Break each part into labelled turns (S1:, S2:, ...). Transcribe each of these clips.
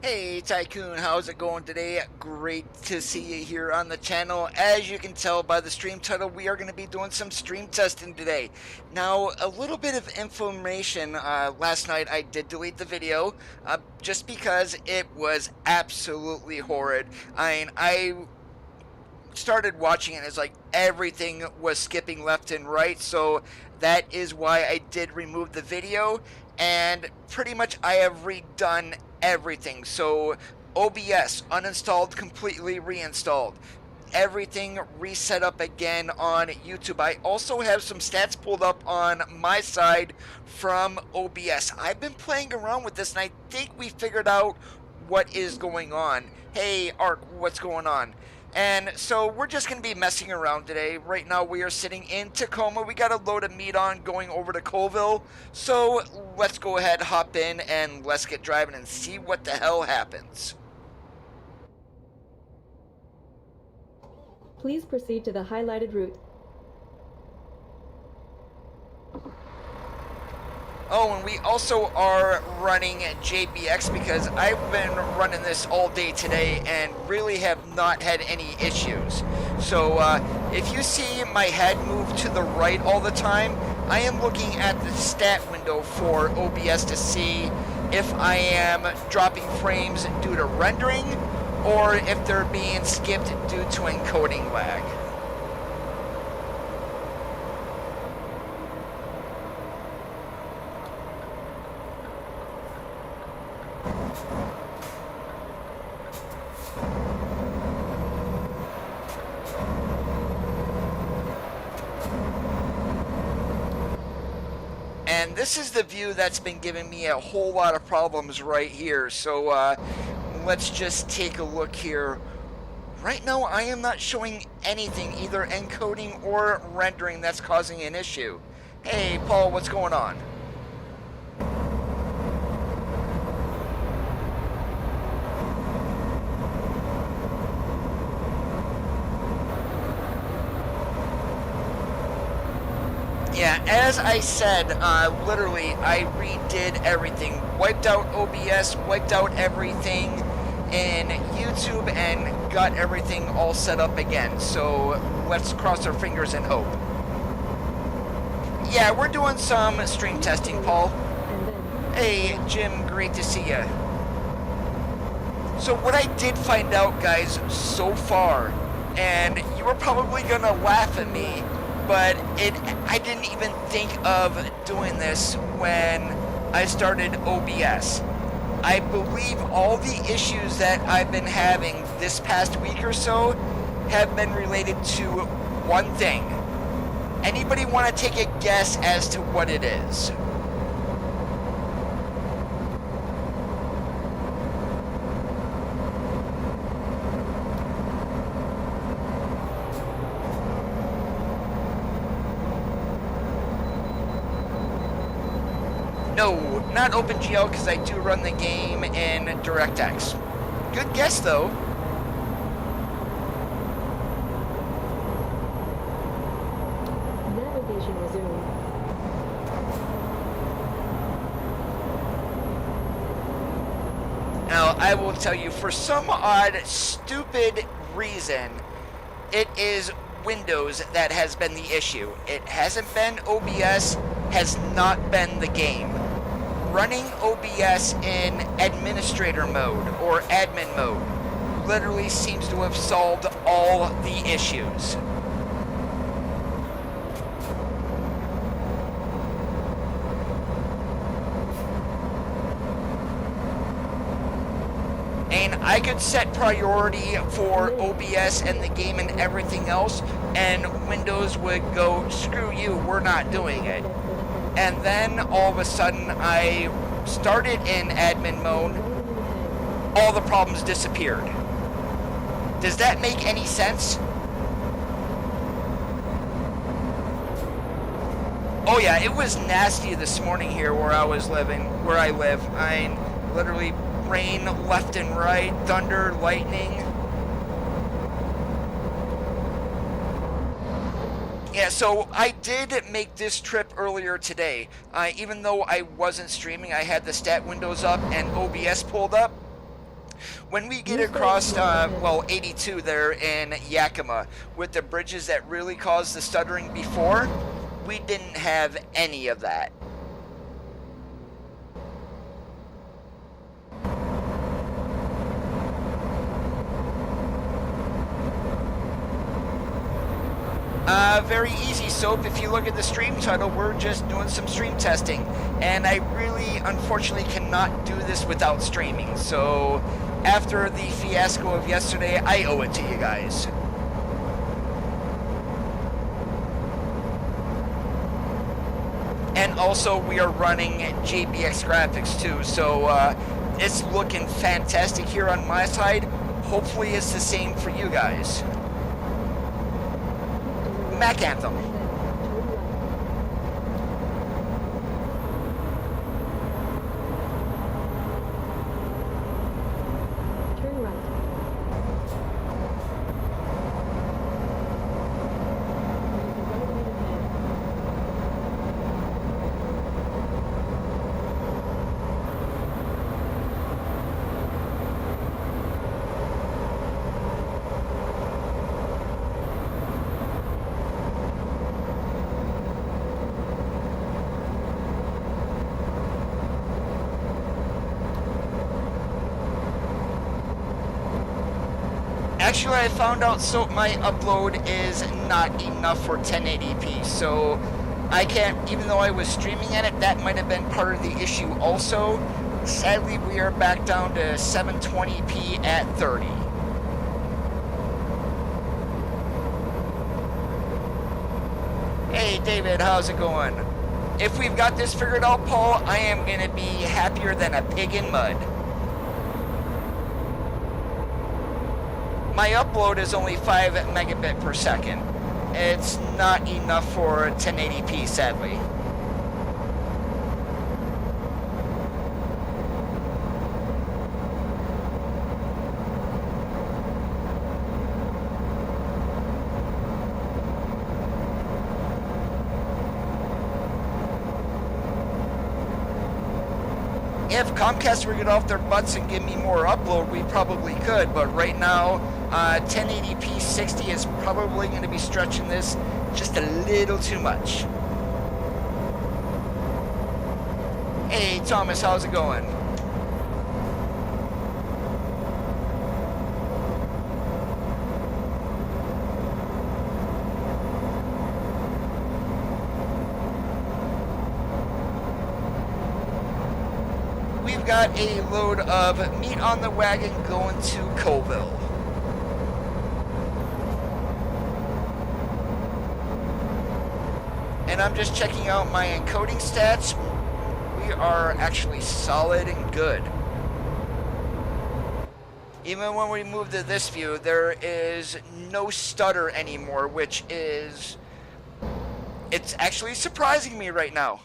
S1: Hey Tycoon, how's it going today? Great to see you here on the channel. As you can tell by the stream title, we are going to be doing some stream testing today. Now, a little bit of information. Last night I did delete the video just because it was absolutely horrid. I started watching it, and it's like everything was skipping left and right, so that is why I did remove the video, and pretty much I have redone everything. So OBS uninstalled, completely reinstalled, everything reset up again on YouTube. I also have some stats pulled up on my side from OBS. I've been playing around with this and I think we figured out what is going on. Hey Ark, what's going on? And so we're just going to be messing around today. Right now we are sitting in Tacoma. We got a load of meat on going over to Colville. So let's go ahead, hop in, and let's get driving and see what the hell happens.
S2: Please proceed to the highlighted route.
S1: Oh, and we also are running JBX because I've been running this all day today and really have not had any issues. So if you see my head move to the right all the time, I am looking at the stat window for OBS to see if I am dropping frames due to rendering or if they're being skipped due to encoding lag. And this is the view that's been giving me a whole lot of problems right here. So let's just take a look here. Right now I am not showing anything, either encoding or rendering, that's causing an issue. Hey Paul, what's going on? Yeah, as I said, literally, I redid everything. Wiped out OBS, wiped out everything in YouTube, and got everything all set up again. So let's cross our fingers and hope. Yeah, we're doing some stream testing, Paul. Hey, Jim, great to see you. So what I did find out, guys, so far, and you were probably gonna laugh at me, but I didn't even think of doing this when I started OBS. I believe all the issues that I've been having this past week or so have been related to one thing. Anybody want to take a guess as to what it is? No, not OpenGL, because I do run the game in DirectX. Good guess, though.
S2: Navigation resumed.
S1: Now, I will tell you, for some odd, stupid reason, it is Windows that has been the issue. It hasn't been OBS, has not been the game. Running OBS in administrator mode or admin mode literally seems to have solved all the issues. And I could set priority for OBS and the game and everything else, and Windows would go, screw you, we're not doing it. And then all of a sudden I started in admin mode, all the problems disappeared. Does that make any sense? Oh yeah, it was nasty this morning here where I live. I literally rain left and right, thunder, lightning. Yeah, so I did make this trip earlier today. Even though I wasn't streaming, I had the stat windows up and OBS pulled up. When we get across, well, 82 there in Yakima, with the bridges that really caused the stuttering before, we didn't have any of that. Very easy, Soap. If you look at the stream title, we're just doing some stream testing. And I really, unfortunately, cannot do this without streaming. So, after the fiasco of yesterday, I owe it to you guys. And also, we are running JBX graphics too. So, it's looking fantastic here on my side. Hopefully, it's the same for you guys. Mac Anthem.
S2: Turn right.
S1: Actually, I found out so my upload is not enough for 1080p, so I can't, even though I was streaming at it, that might have been part of the issue also. Sadly, we are back down to 720p at 30. Hey David, how's it going? If we've got this figured out, Paul, I am going to be happier than a pig in mud. My upload is only 5 megabit per second. It's not enough for 1080p, sadly. If Comcast were to get off their butts and give me more upload, we probably could, but right now, 1080p 60 is probably going to be stretching this just a little too much. Hey Thomas, how's it going? We've got a load of meat on the wagon going to Colville. And I'm just checking out my encoding stats. We are actually solid and good. Even when we move to this view, there is no stutter anymore, which is... it's actually surprising me right now.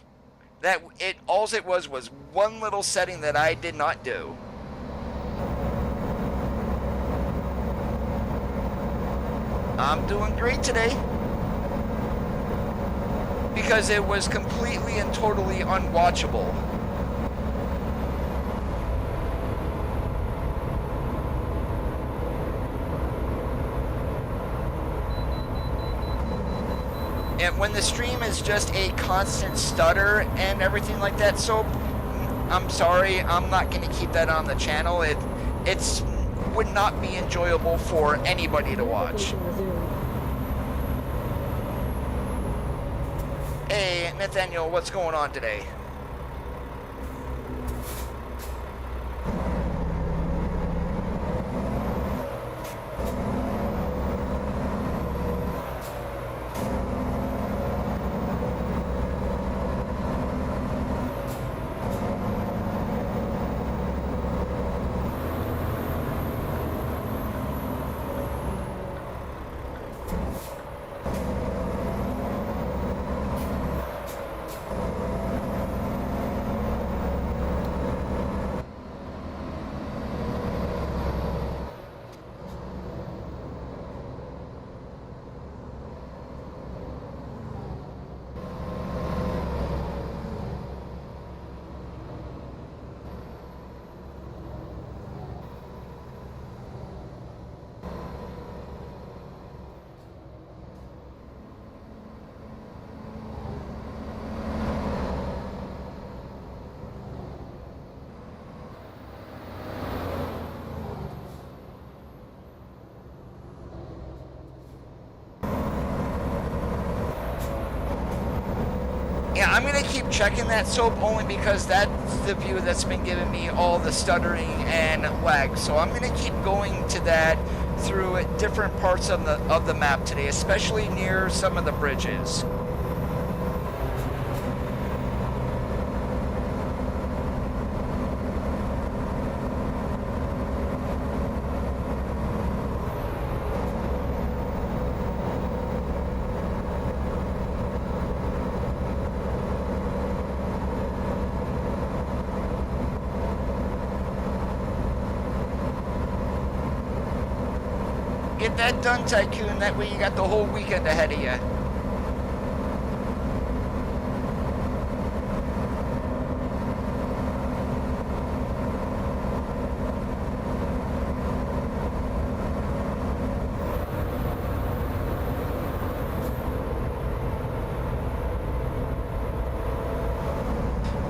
S1: That all it was one little setting that I did not do. I'm doing great today. Because it was completely and totally unwatchable. And when the stream is just a constant stutter and everything like that, so I'm sorry, I'm not going to keep that on the channel. It's would not be enjoyable for anybody to watch. Hey, Nathaniel, what's going on today? Yeah, I'm going to keep checking that soap only because that's the view that's been giving me all the stuttering and lag. So I'm going to keep going to that through different parts of the map today, especially near some of the bridges. Get that done, Tycoon. That way you got the whole weekend ahead of you.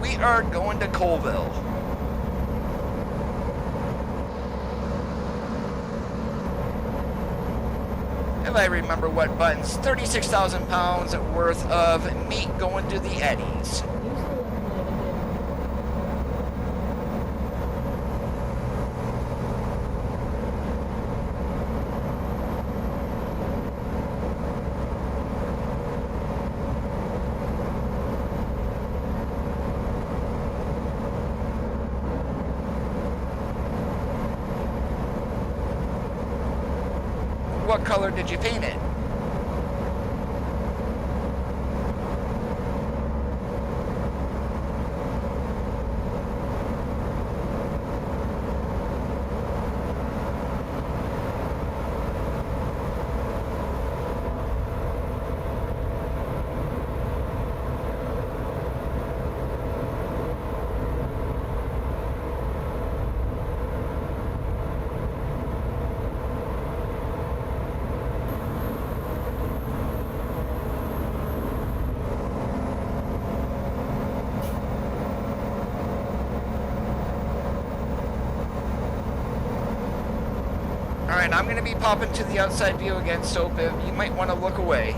S1: We are going to Colville. If I remember what buttons, 36,000 pounds worth of meat going to the Eddies. What color did you paint it? Alright, I'm going to be popping to the outside view again, so you might want to look away.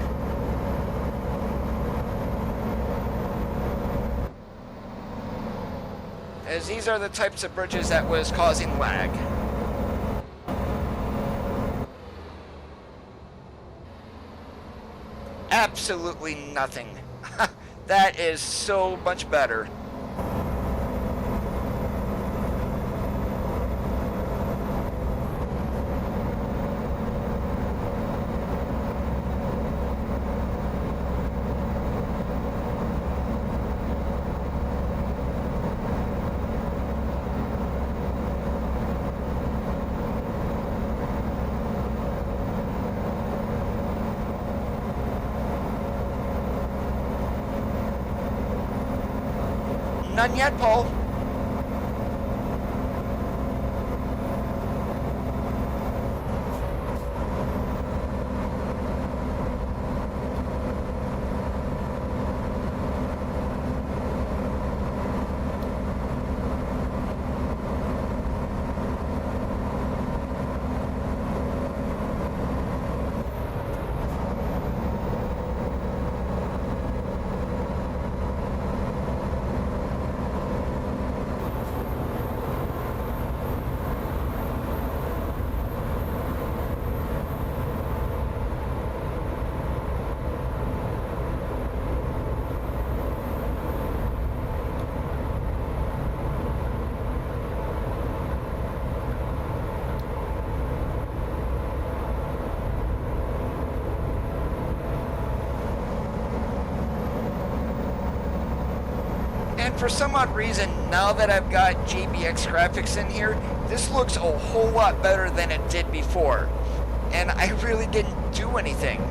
S1: As these are the types of bridges that was causing lag. Absolutely nothing. That is so much better. None yet, Paul. And for some odd reason, now that I've got JBX graphics in here, this looks a whole lot better than it did before. And I really didn't do anything.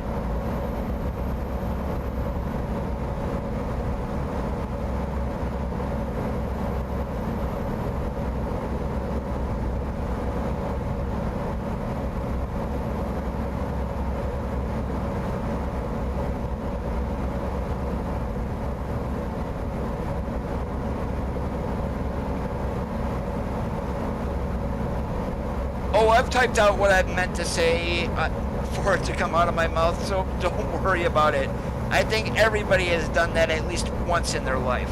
S1: Oh, I've typed out what I meant to say for it to come out of my mouth, so don't worry about it. I think everybody has done that at least once in their life.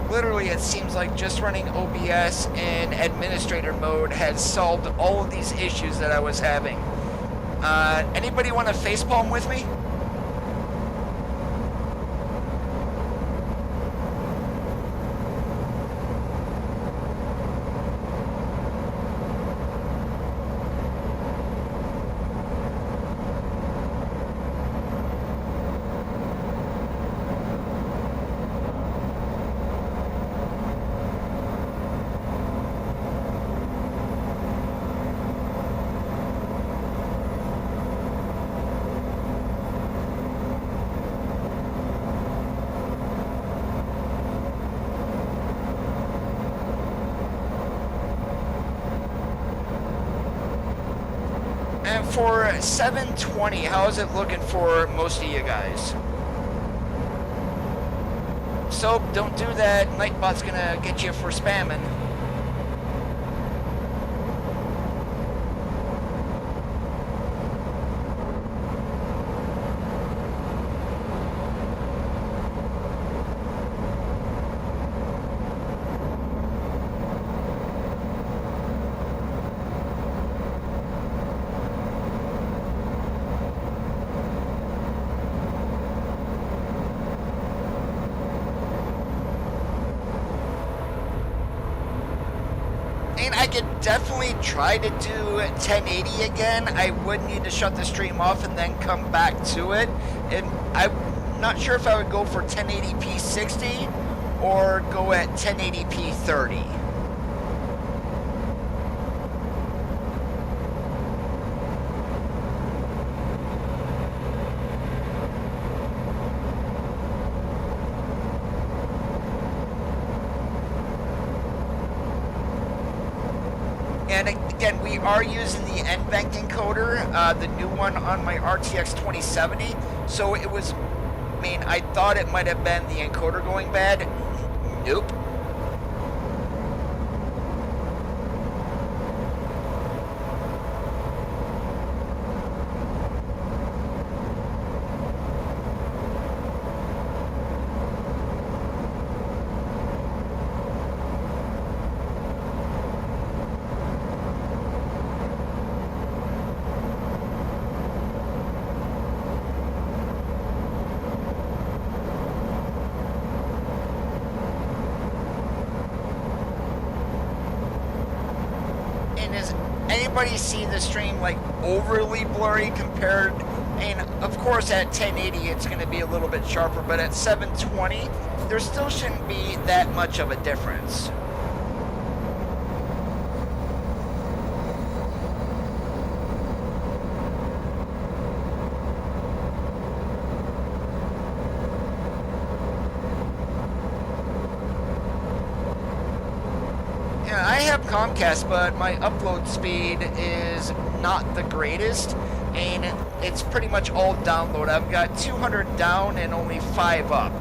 S1: Literally, it seems like just running OBS in administrator mode has solved all of these issues that I was having. Anybody want to facepalm with me? And for 720, how is it looking for most of you guys? So don't do that. Nightbot's gonna get you for spamming. I could definitely try to do 1080 again. I would need to shut the stream off and then come back to it. And I'm not sure if I would go for 1080p 60 or go at 1080p 30. And again, we are using the NVENC encoder, the new one on my RTX 2070. So it was, I mean, I thought it might have been the encoder going bad. Nope. Anybody see the stream like overly blurry compared? And of course at 1080 it's going to be a little bit sharper, but at 720 there still shouldn't be that much of a difference. I have Comcast, but my upload speed is not the greatest, and it's pretty much all download. I've got 200 down and only 5 up,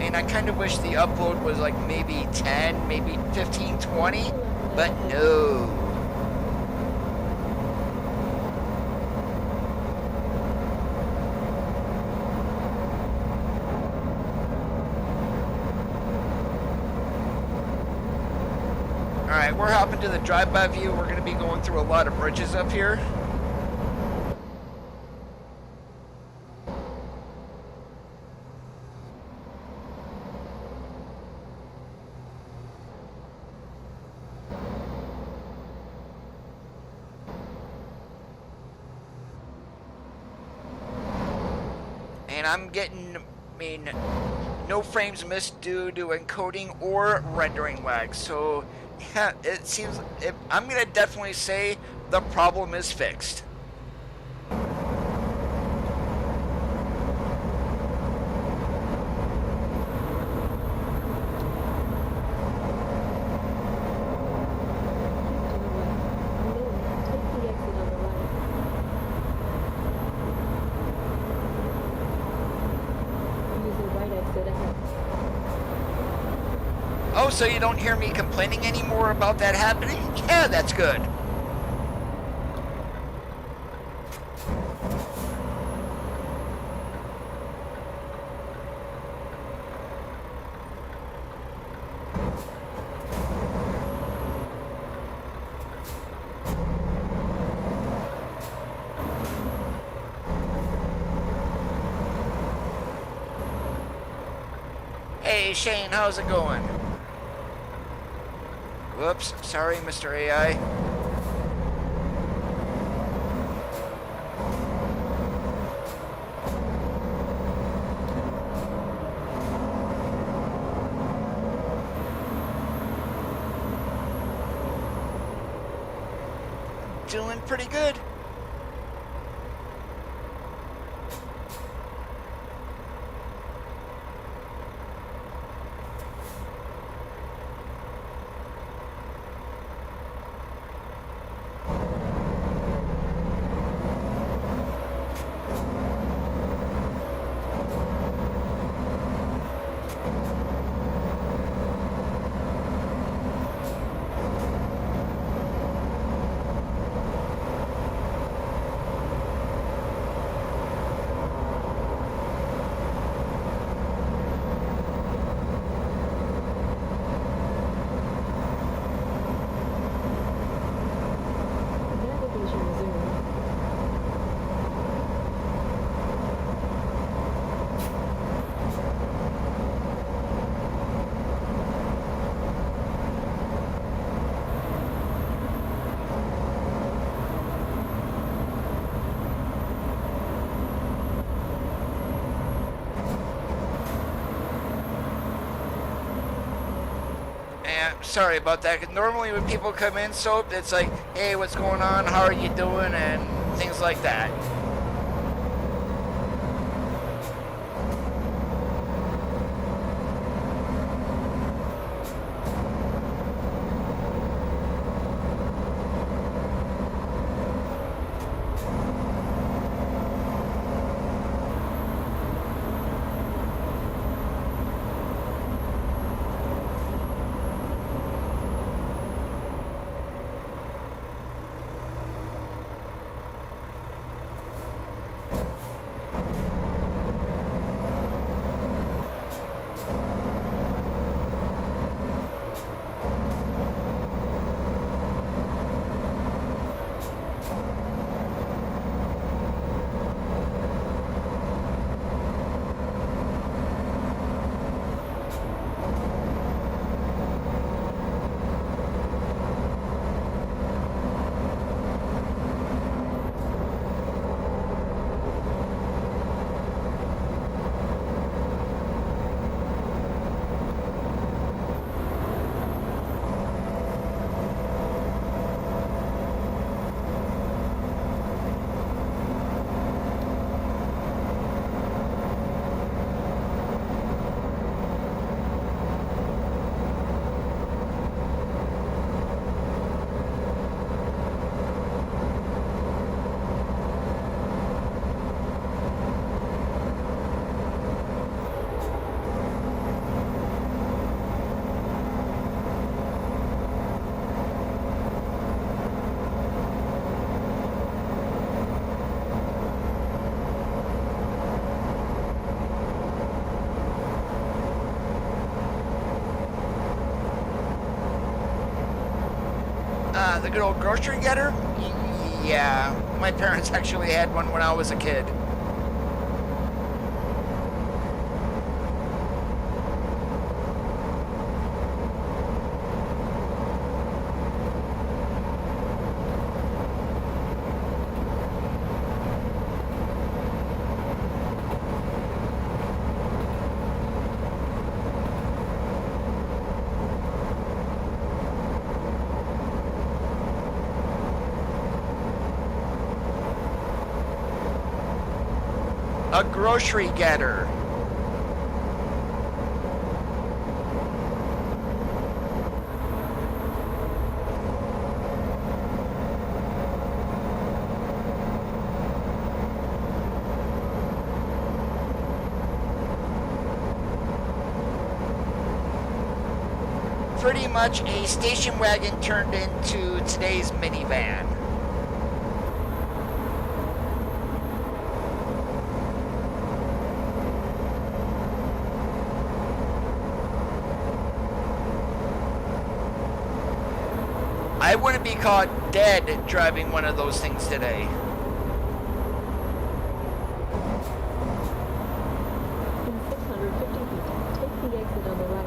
S1: and I kind of wish the upload was like maybe 10, maybe 15, 20, but no. Alright, we're hopping to the drive-by view. We're going to be going through a lot of bridges up here. And I'm getting, I mean, no frames missed due to encoding or rendering lag. So yeah, it seems, I'm going to definitely say the problem is fixed. Oh, so you don't hear me complaining anymore about that happening? Yeah, that's good. Hey, Shane, how's it going? Whoops, sorry, Mr. AI. Doing pretty good.
S2: Navigation resumed.
S1: Sorry about that, because normally when people come in, Soap, it's like, hey, what's going on? How are you doing? And things like that. The good old grocery getter? Yeah, my parents actually had one when I was a kid. A grocery getter. pretty much a station wagon turned into today's minivan. I wouldn't be caught dead driving one of those things today.
S2: In 650 feet, take the exit on the right.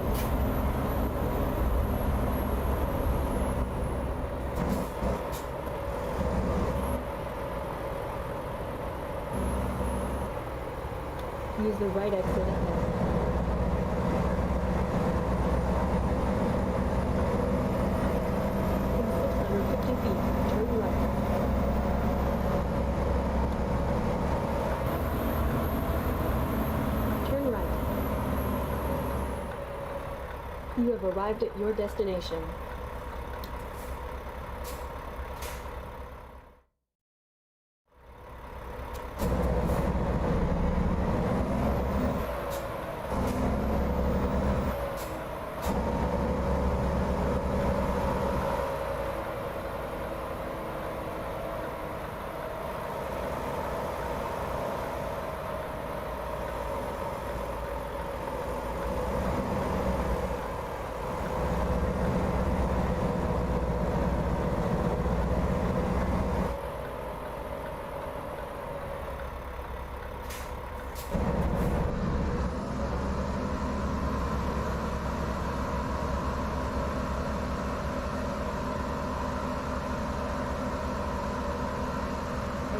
S2: Use the right exit ahead. You have arrived at your destination.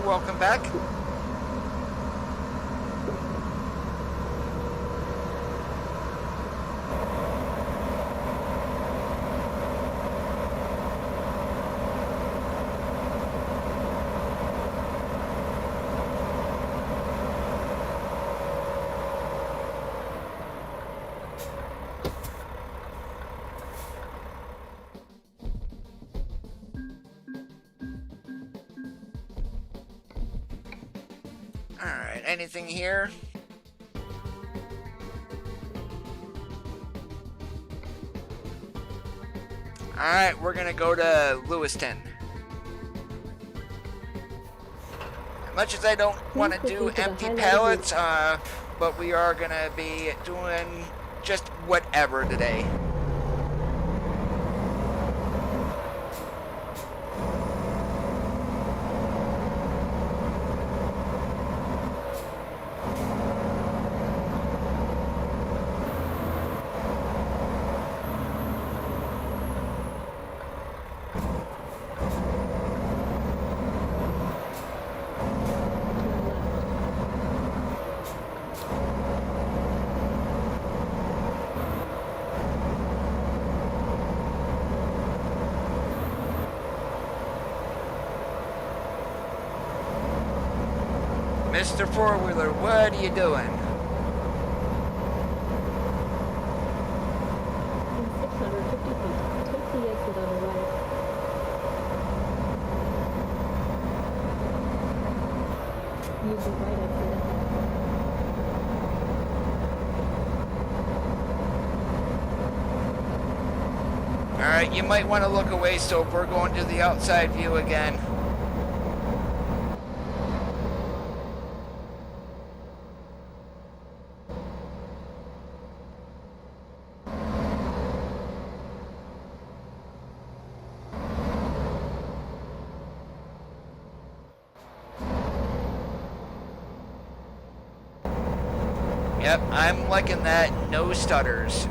S1: Welcome back. Alright, anything here? Alright, we're gonna go to Lewiston. As much as I don't want to do empty pallets, but we are gonna be doing just whatever today. Mr. Four-Wheeler, what are you doing?
S2: In 650 feet, take the exit on the right. Use the right exit ahead.
S1: Alright, you might want to look away, so we're going to the outside view again. Yep, I'm liking that. No stutters.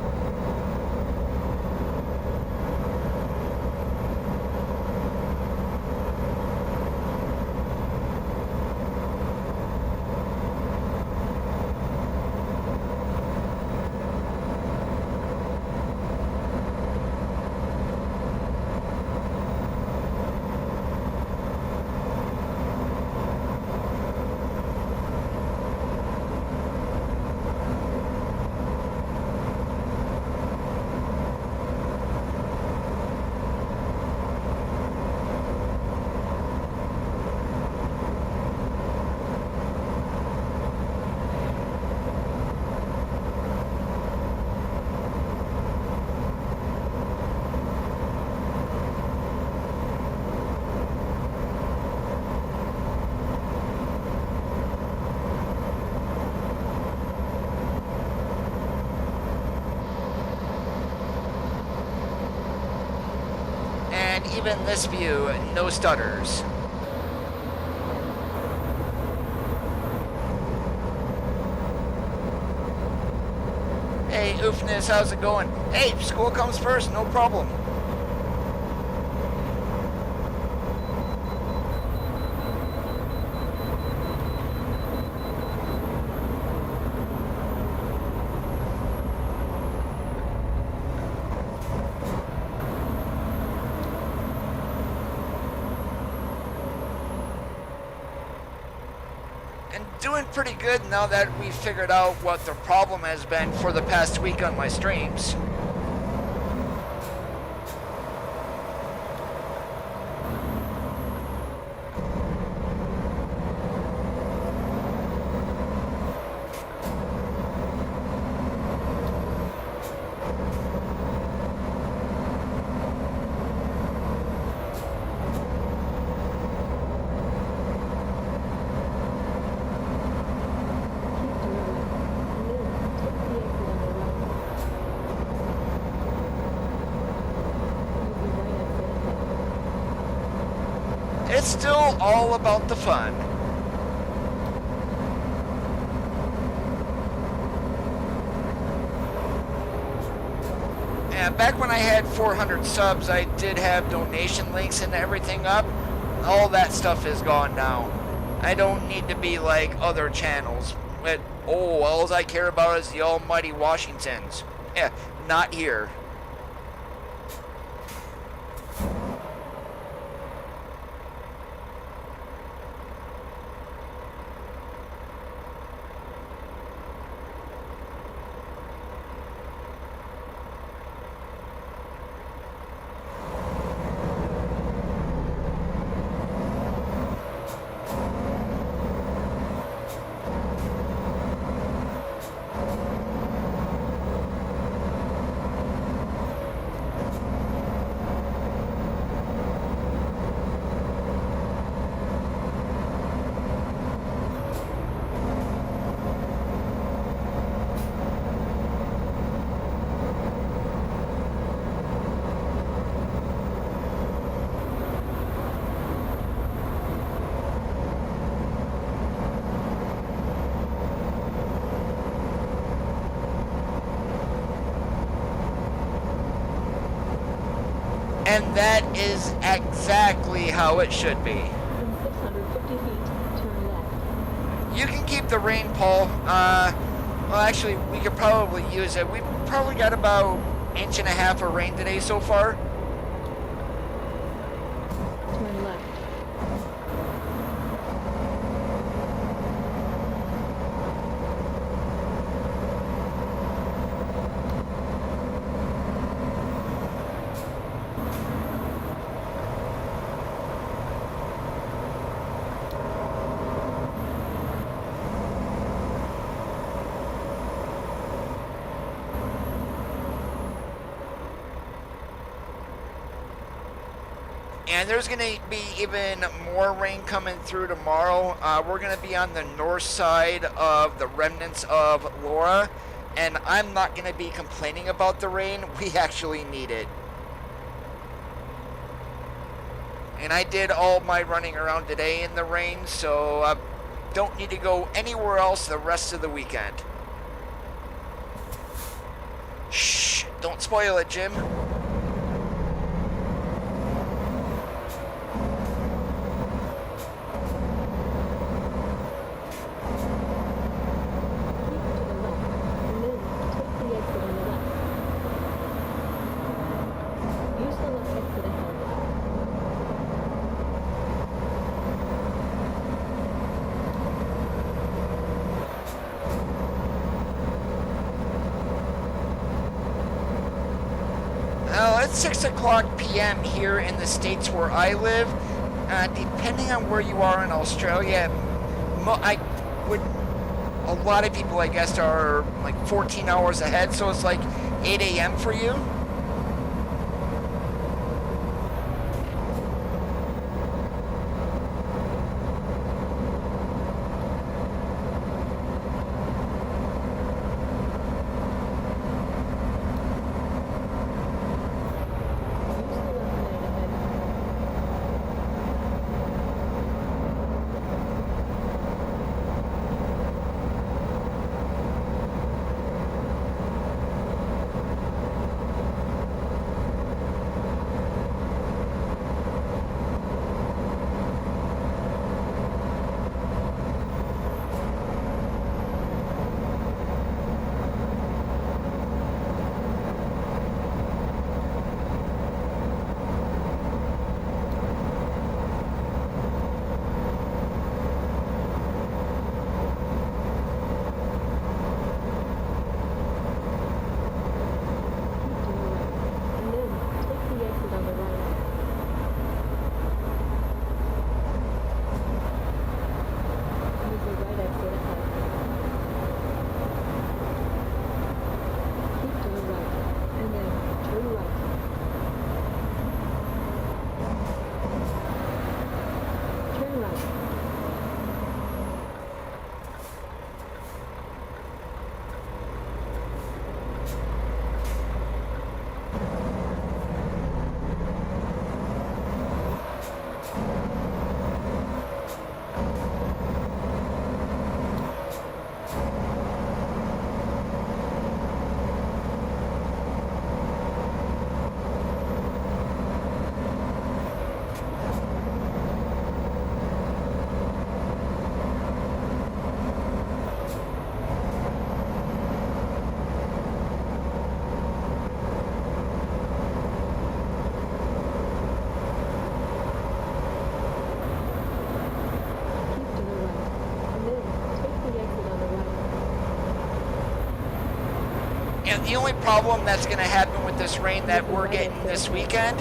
S1: And even this view, no stutters. Hey, Oofness, how's it going? Hey, school comes first, no problem. Doing pretty good now that we figured out what the problem has been for the past week on my streams. It's still all about the fun. And back when I had 400 subs, I did have donation links and everything up. All that stuff is gone now. I don't need to be like other channels. But, oh, all I care about is the almighty Washingtons. Yeah, not here. And that is exactly how it should be.
S2: In 650 feet, turn left.
S1: You can keep the rain, Paul. Well, actually, we could probably use it. We probably got about 1.5 inches of rain today so far.
S2: Turn left.
S1: And there's going to be even more rain coming through tomorrow. We're going to be on the north side of the remnants of Laura. And I'm not going to be complaining about the rain. We actually need it. And I did all my running around today in the rain, so I don't need to go anywhere else the rest of the weekend. Shh, don't spoil it, Jim. It's 6 o'clock p.m. here in the States where I live. Depending on where you are in Australia, a lot of people, I guess, are like 14 hours ahead, so it's like 8 a.m. for you. the only problem that's going to happen with this rain that we're getting this weekend,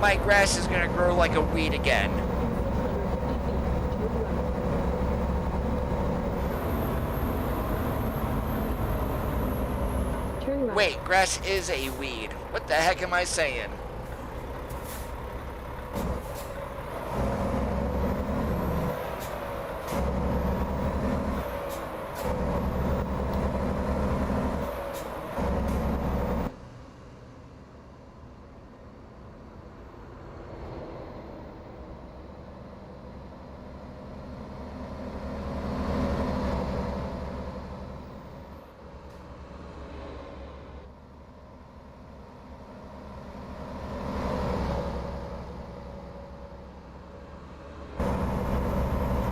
S1: my grass is going to grow like a weed again.
S2: Turn right.
S1: Wait, grass is a weed. What the heck am I saying?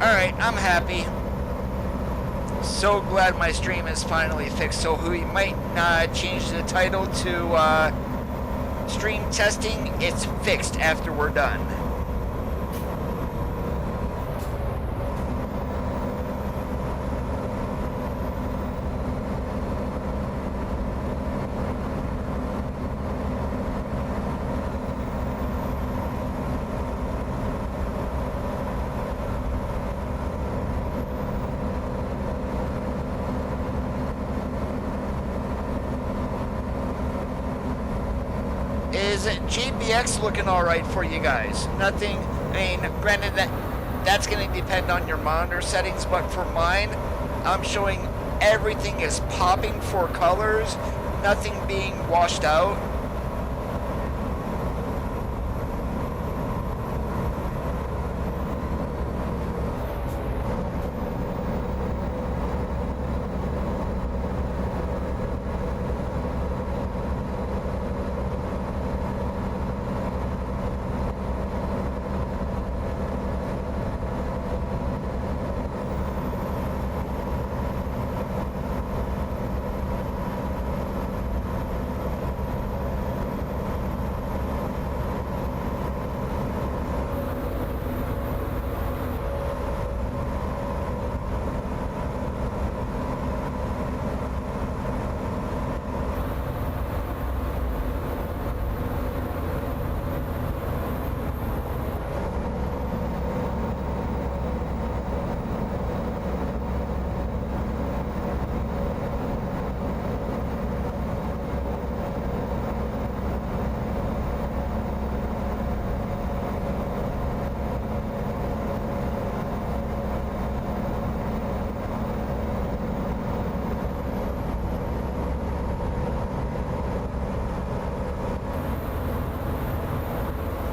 S1: Alright, I'm happy. So glad my stream is finally fixed, so we might change the title to stream testing. It's fixed after we're done. Is JBX looking alright for you guys? Nothing, I mean, granted that's going to depend on your monitor settings, but for mine, I'm showing everything is popping for colors, nothing being washed out.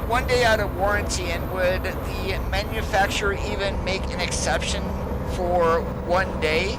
S1: One day out of warranty, and would the manufacturer even make an exception for 1 day?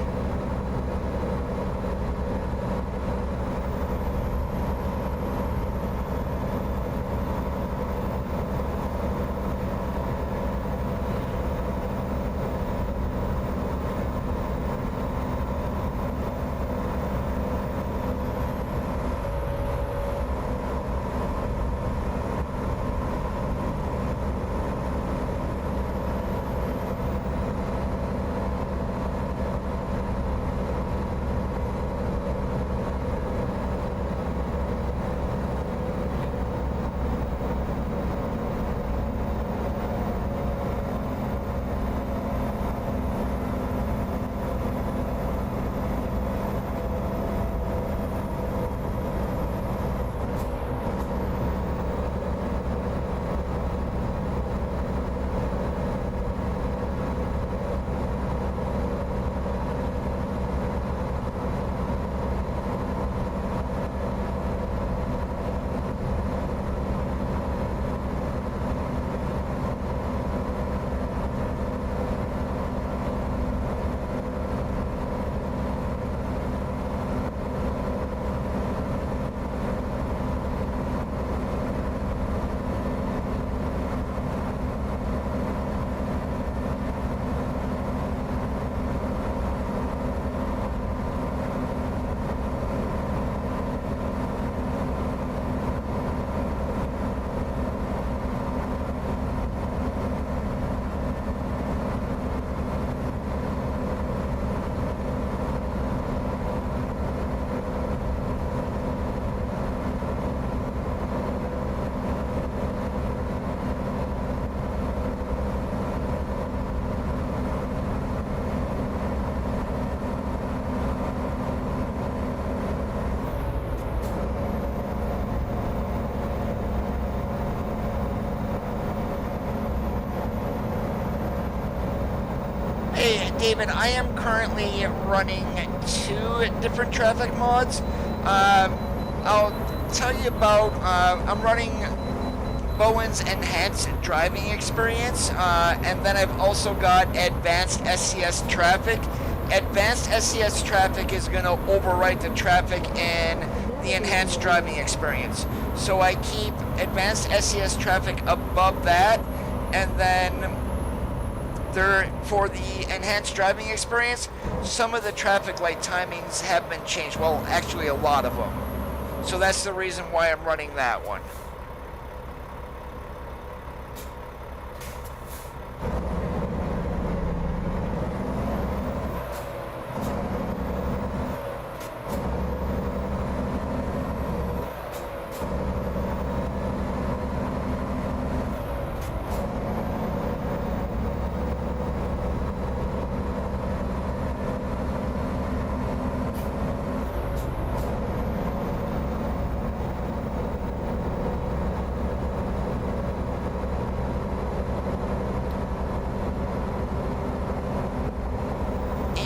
S1: David, I am currently running 2 different traffic mods. I'll tell you about, I'm running Bowen's Enhanced Driving Experience, and then I've also got Advanced SCS Traffic. Advanced SCS Traffic is going to overwrite the traffic in the Enhanced Driving Experience. So I keep Advanced SCS Traffic above that, and then for the Enhanced Driving Experience, some of the traffic light timings have been changed. Well, actually a lot of them. So that's the reason why I'm running that one.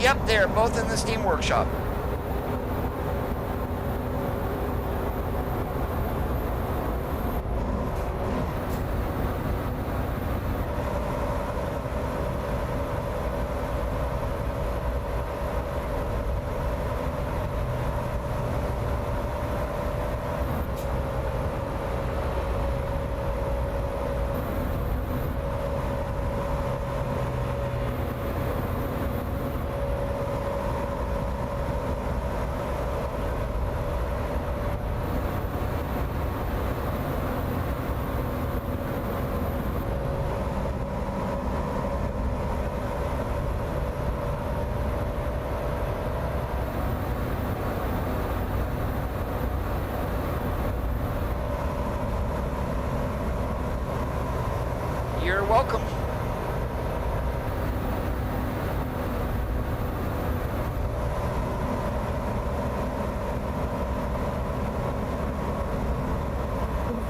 S1: Yep, they're both in the Steam Workshop. You're welcome.
S2: In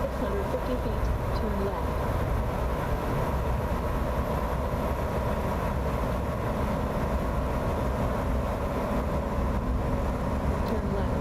S2: 650 feet, turn left. Turn left.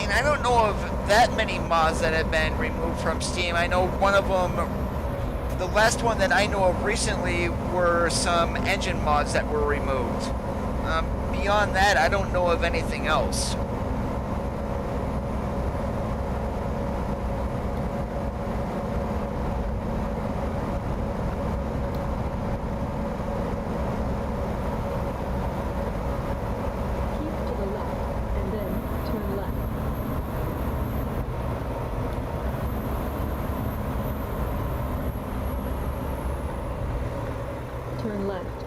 S1: I don't know of that many mods that have been removed from Steam. I know one of them, the last one that I know of recently were some engine mods that were removed. Beyond that, I don't know of anything else.
S2: Keep to the left, and then turn left. Turn left.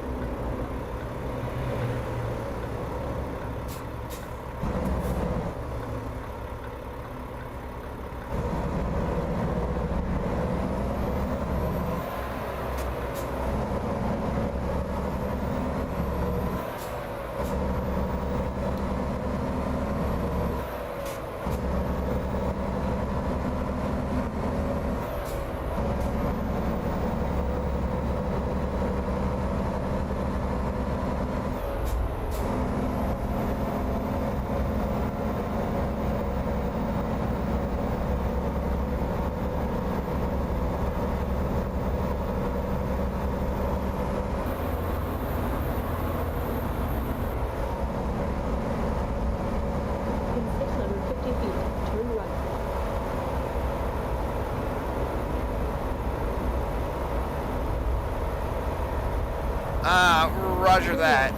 S1: Roger that.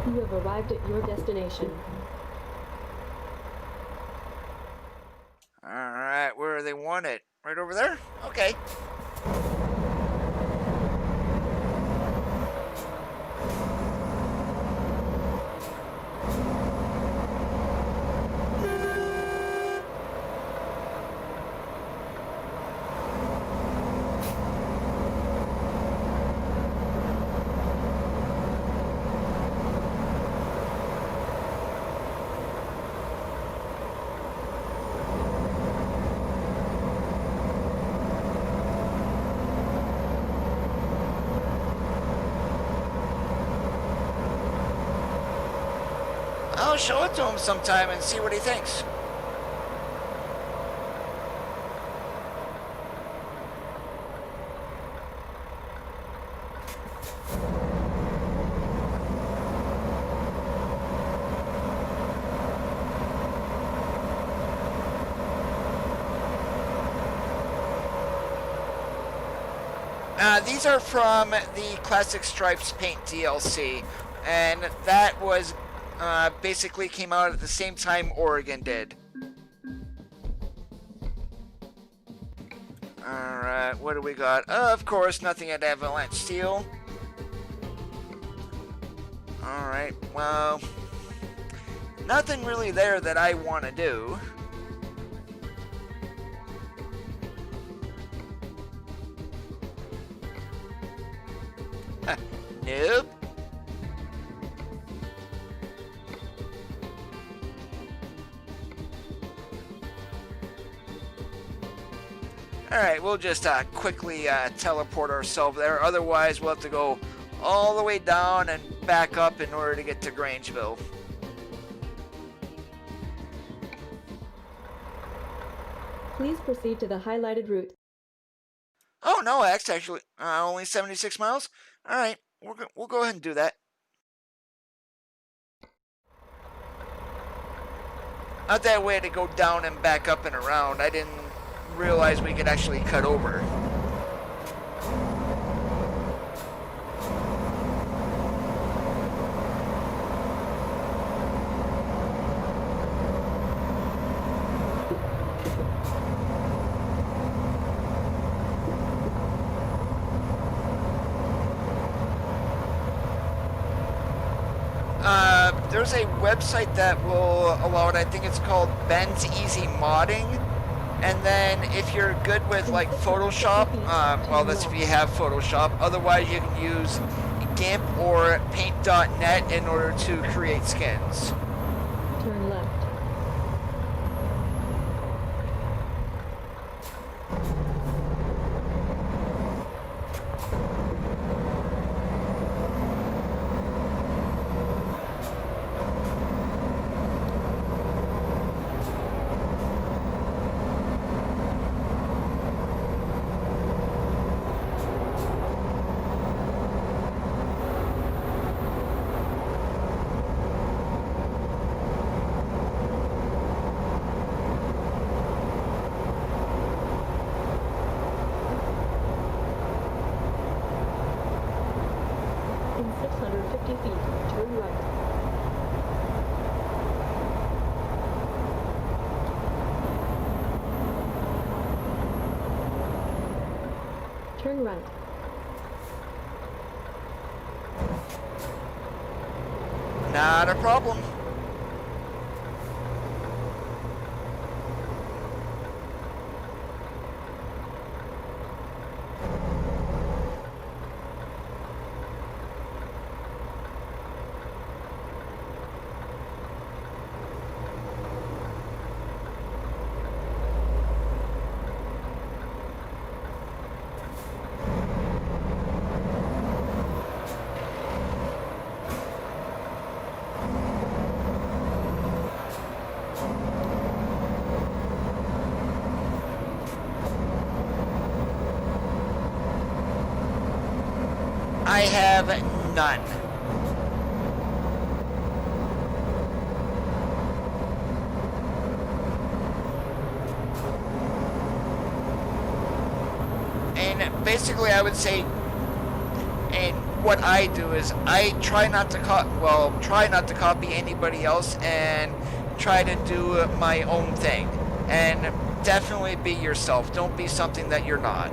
S2: You have arrived at your destination.
S1: Alright, where do they want it? Right over there? Okay. I'll show it to him sometime and see what he thinks. These are from the Classic Stripes Paint DLC, and that was basically came out at the same time Oregon did. Alright, what do we got? Of course, nothing at Avalanche Steel. Alright, well, nothing really there that I want to do. Nope. Alright, we'll just quickly teleport ourselves there. Otherwise, we'll have to go all the way down and back up in order to get to Grangeville.
S2: Please proceed to the highlighted route.
S1: Oh, no, that's actually only 76 miles. Alright, we'll go ahead and do that. Not that way to go down and back up and around. I didn't realize we could actually cut over. There's a website that will allow it. I think it's called Ben's Easy Modding. And then if you're good with like Photoshop, well, that's if you have Photoshop. Otherwise, you can use GIMP or Paint.net in order to create skins.
S2: Turn left. In 650 feet, turn right. Turn right.
S1: Not a problem. none. And basically I would say, and what I do is I try not to copy anybody else and try to do my own thing. And definitely be yourself. Don't be something that you're not.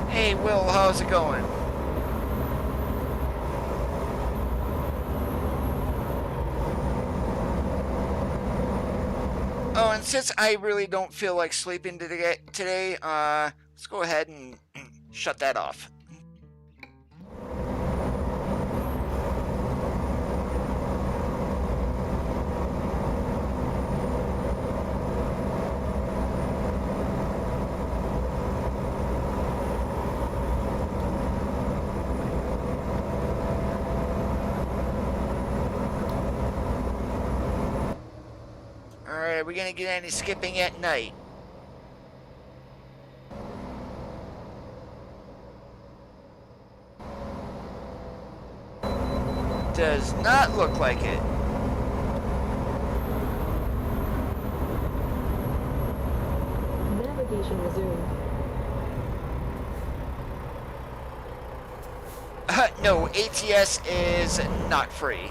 S1: Hey Will, how's it going? Oh, and since I really don't feel like sleeping today, let's go ahead and shut that off. Are we gonna get any skipping at night? Does not look like it.
S2: Navigation resumed.
S1: No, ATS is not free.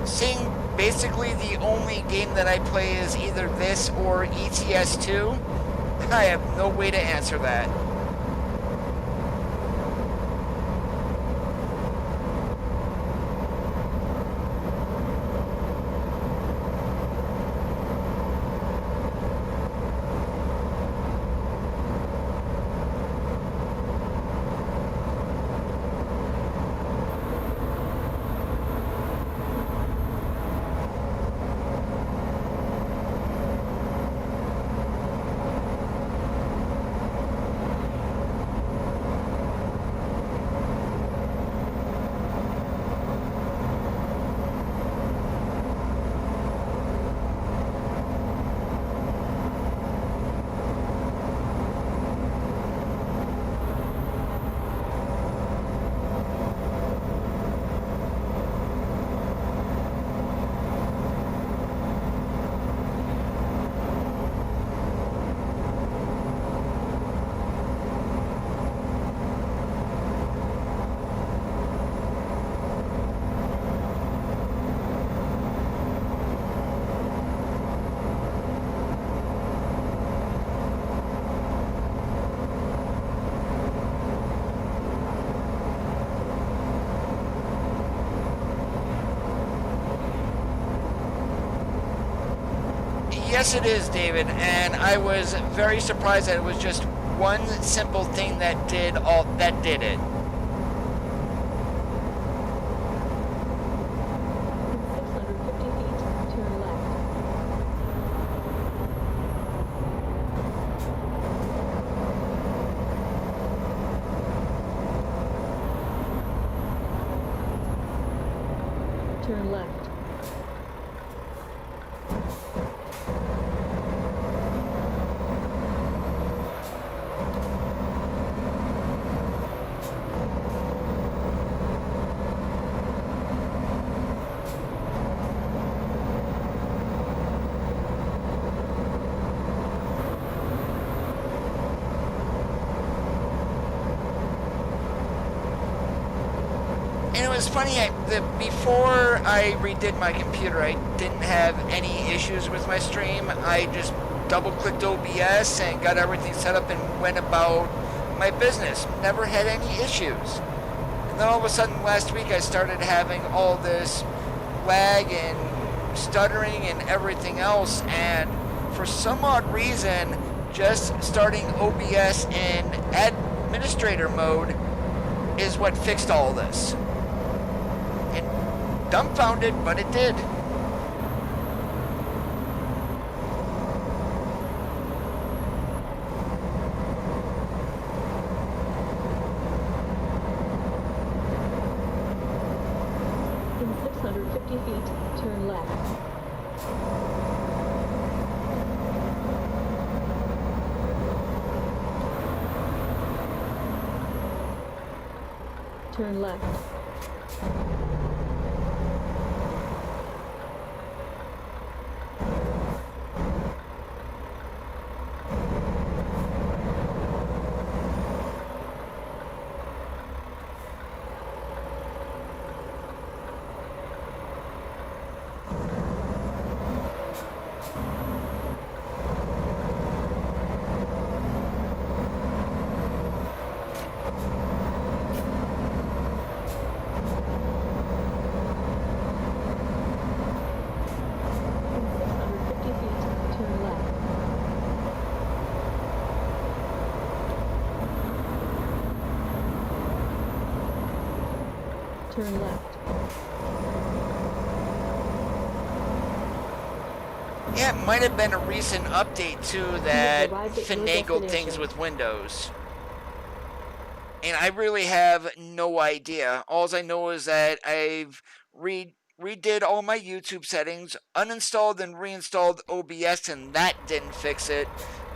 S1: Seeing basically the only game that I play is either this or ETS2, I have no way to answer that. Yes, it is, David, and I was very surprised that it was just one simple thing that did it.
S2: Turn left.
S1: And it was funny, before I redid my computer, I didn't have any issues with my stream. I just double-clicked OBS and got everything set up and went about my business. Never had any issues. And then all of a sudden last week I started having all this lag and stuttering and everything else, and for some odd reason, just starting OBS in administrator mode is what fixed all this. Dumbfounded, but it did.
S2: In 650 feet, turn left. Turn left. Turn left.
S1: Yeah, it might have been a recent update too that finagled things with Windows. And I really have no idea. All I know is that I've redid all my YouTube settings, uninstalled and reinstalled OBS, and that didn't fix it.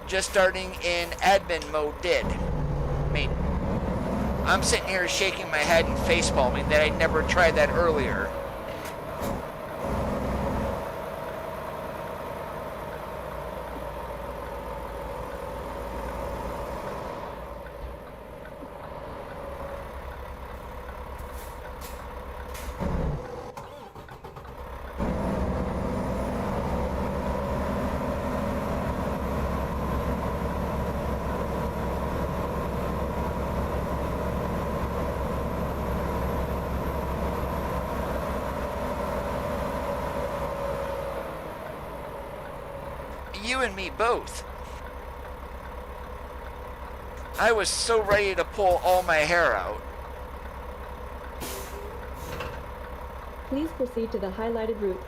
S1: Just starting in admin mode did. I mean, I'm sitting here shaking my head and facepalming that I never tried that earlier. You and me both. I was so ready to pull all my hair out.
S2: Please proceed to the highlighted route.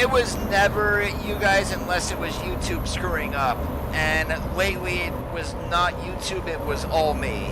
S1: it was never you guys unless it was YouTube screwing up. And lately it was not YouTube, it was all me.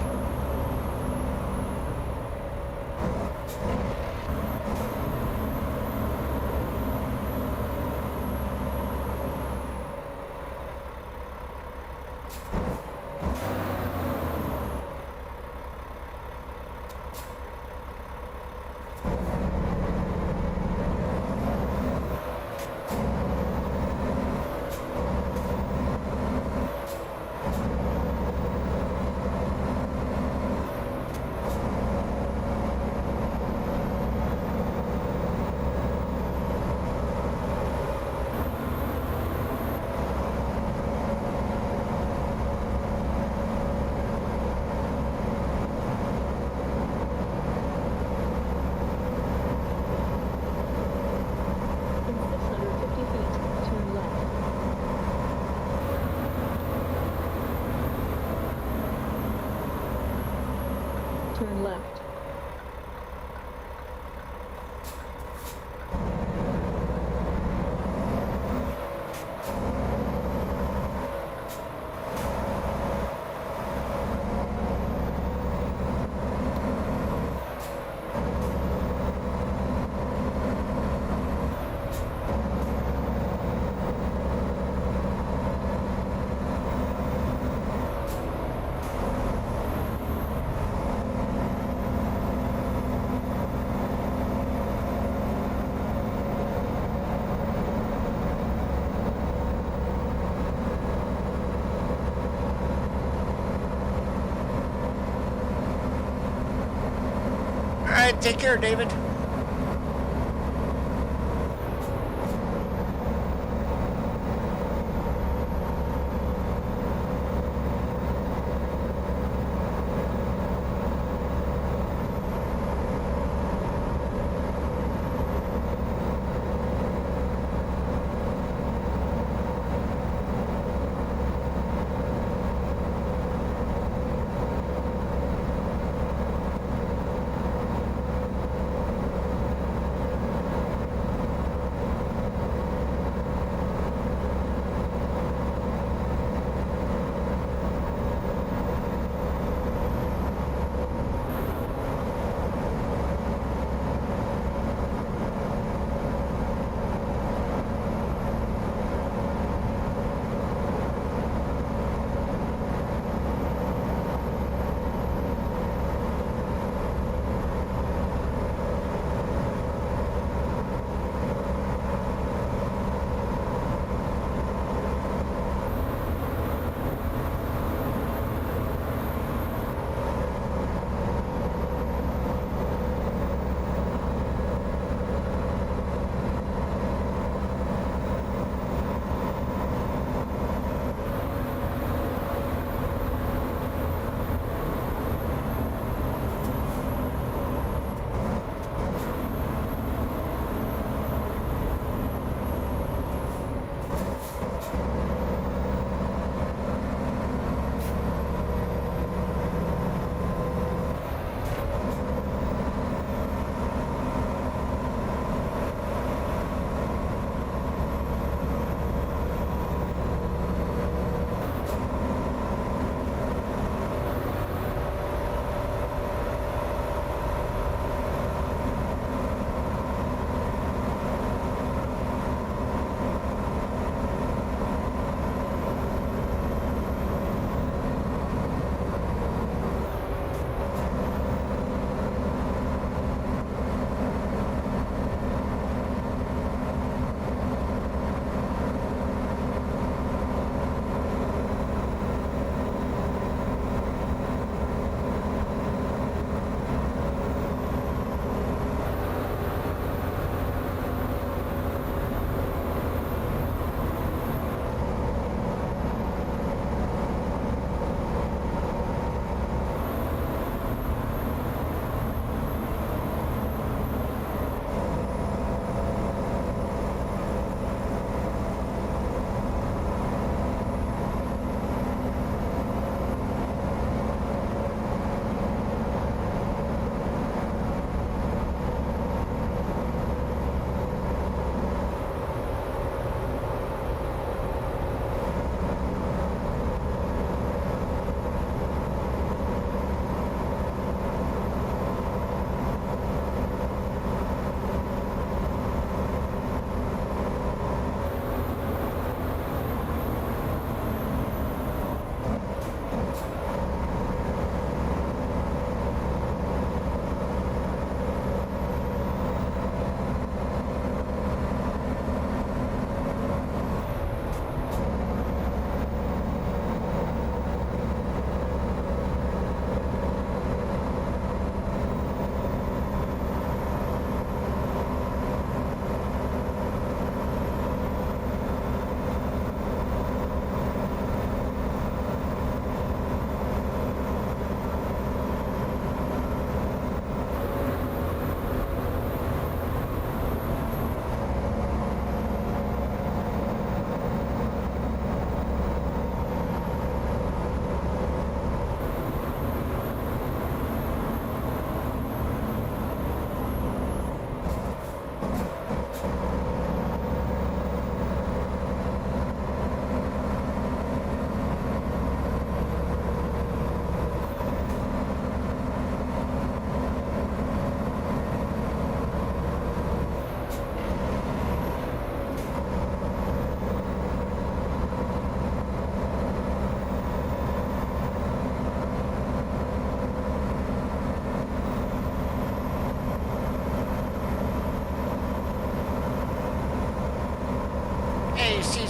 S2: Turn left.
S1: Alright, take care, David.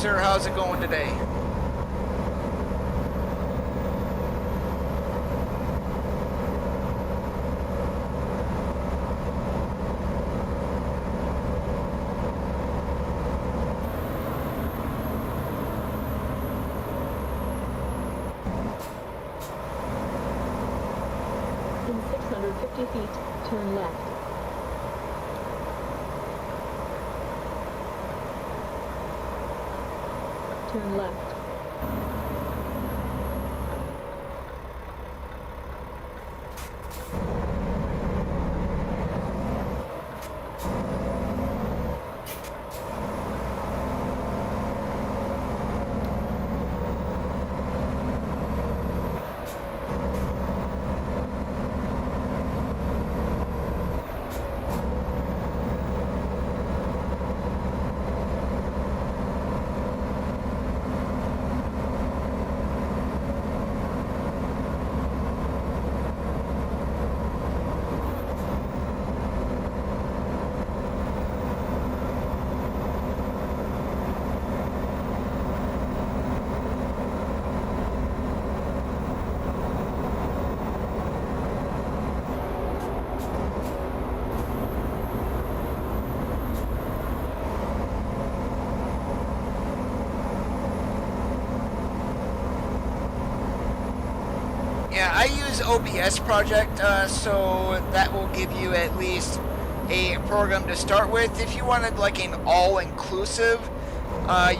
S1: sir. How's it going today?
S2: In 650 feet, turn left. Turn left.
S1: Yeah, I use OBS project, so that will give you at least a program to start with. If you wanted like an all-inclusive,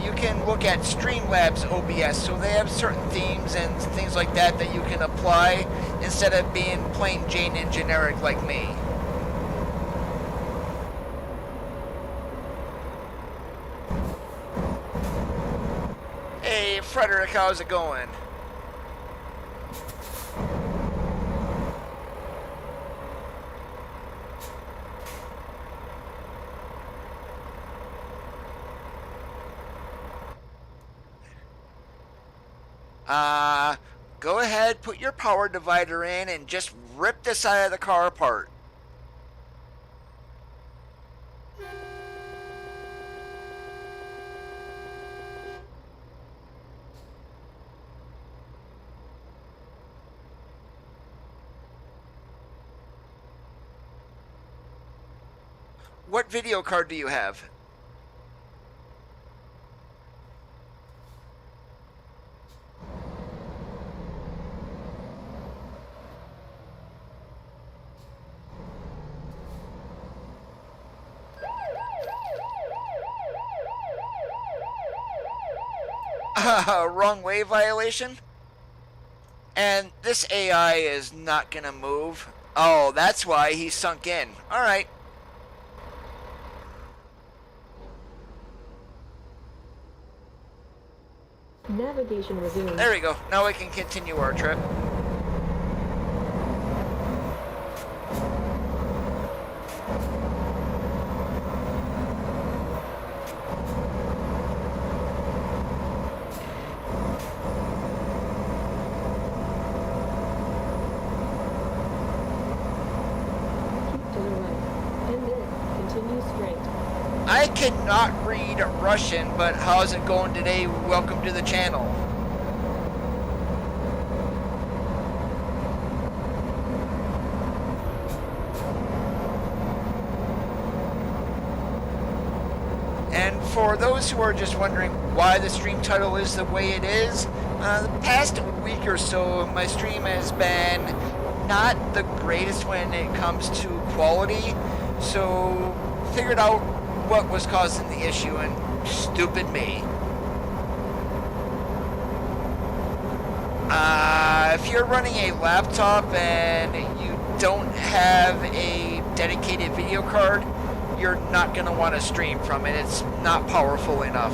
S1: you can look at Streamlabs OBS. So they have certain themes and things like that that you can apply instead of being plain Jane and generic like me. Hey, Frederick, how's it going? Go ahead, put your power divider in and just rip the side of the car apart. What video card do you have? Wrong way violation? And this AI is not gonna move. Oh, that's why he sunk in. Alright.
S2: Navigation resumed.
S1: There we go. Now we can continue our trip. I cannot read Russian, but how's it going today? Welcome to the channel. And for those who are just wondering why the stream title is the way it is, the past week or so, my stream has been not the greatest when it comes to quality, so figured out what was causing the issue, and stupid me. If you're running a laptop and you don't have a dedicated video card, you're not going to want to stream from it. It's not powerful enough.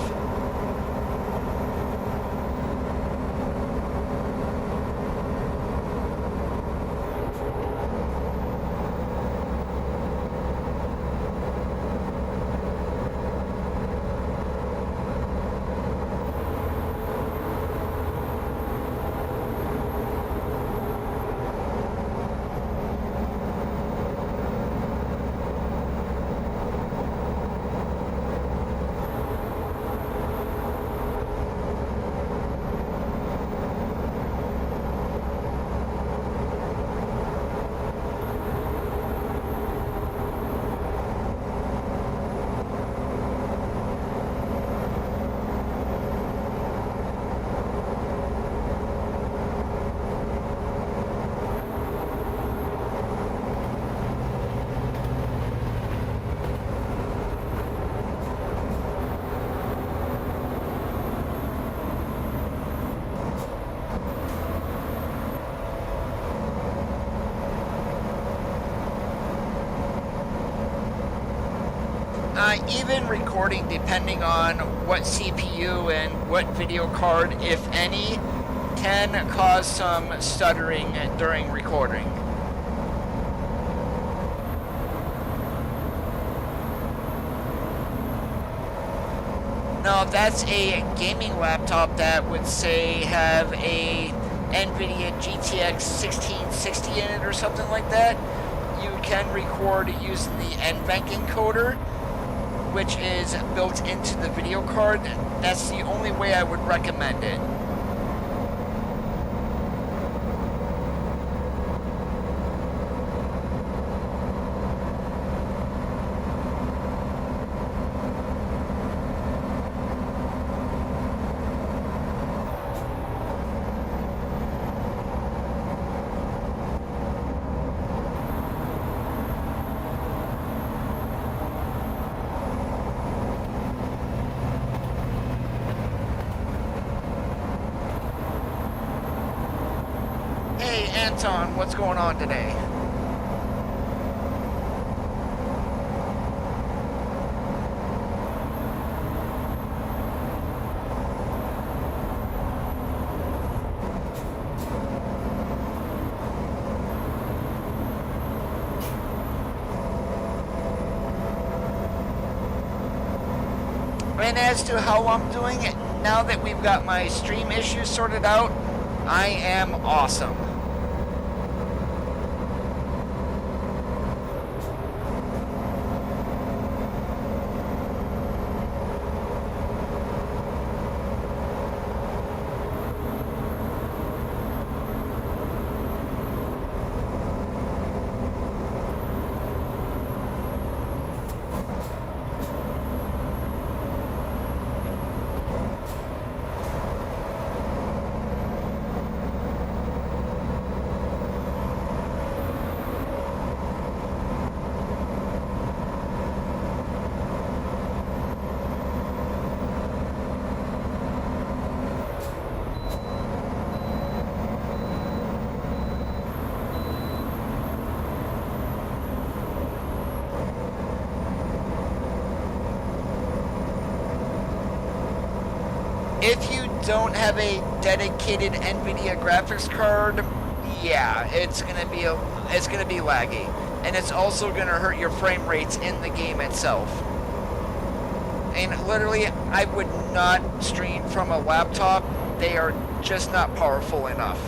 S1: even recording, depending on what CPU and what video card, if any, can cause some stuttering during recording. Now, if that's a gaming laptop that would say have a NVIDIA GTX 1660 in it or something like that, you can record using the NVENC encoder, which is built into the video card. That's the only way I would recommend it. Anton, what's going on today? And as to how I'm doing, now that we've got my stream issues sorted out, I am awesome. If you don't have a dedicated NVIDIA graphics card, yeah, it's gonna be laggy, and it's also gonna hurt your frame rates in the game itself. And literally, I would not stream from a laptop. They are just not powerful enough.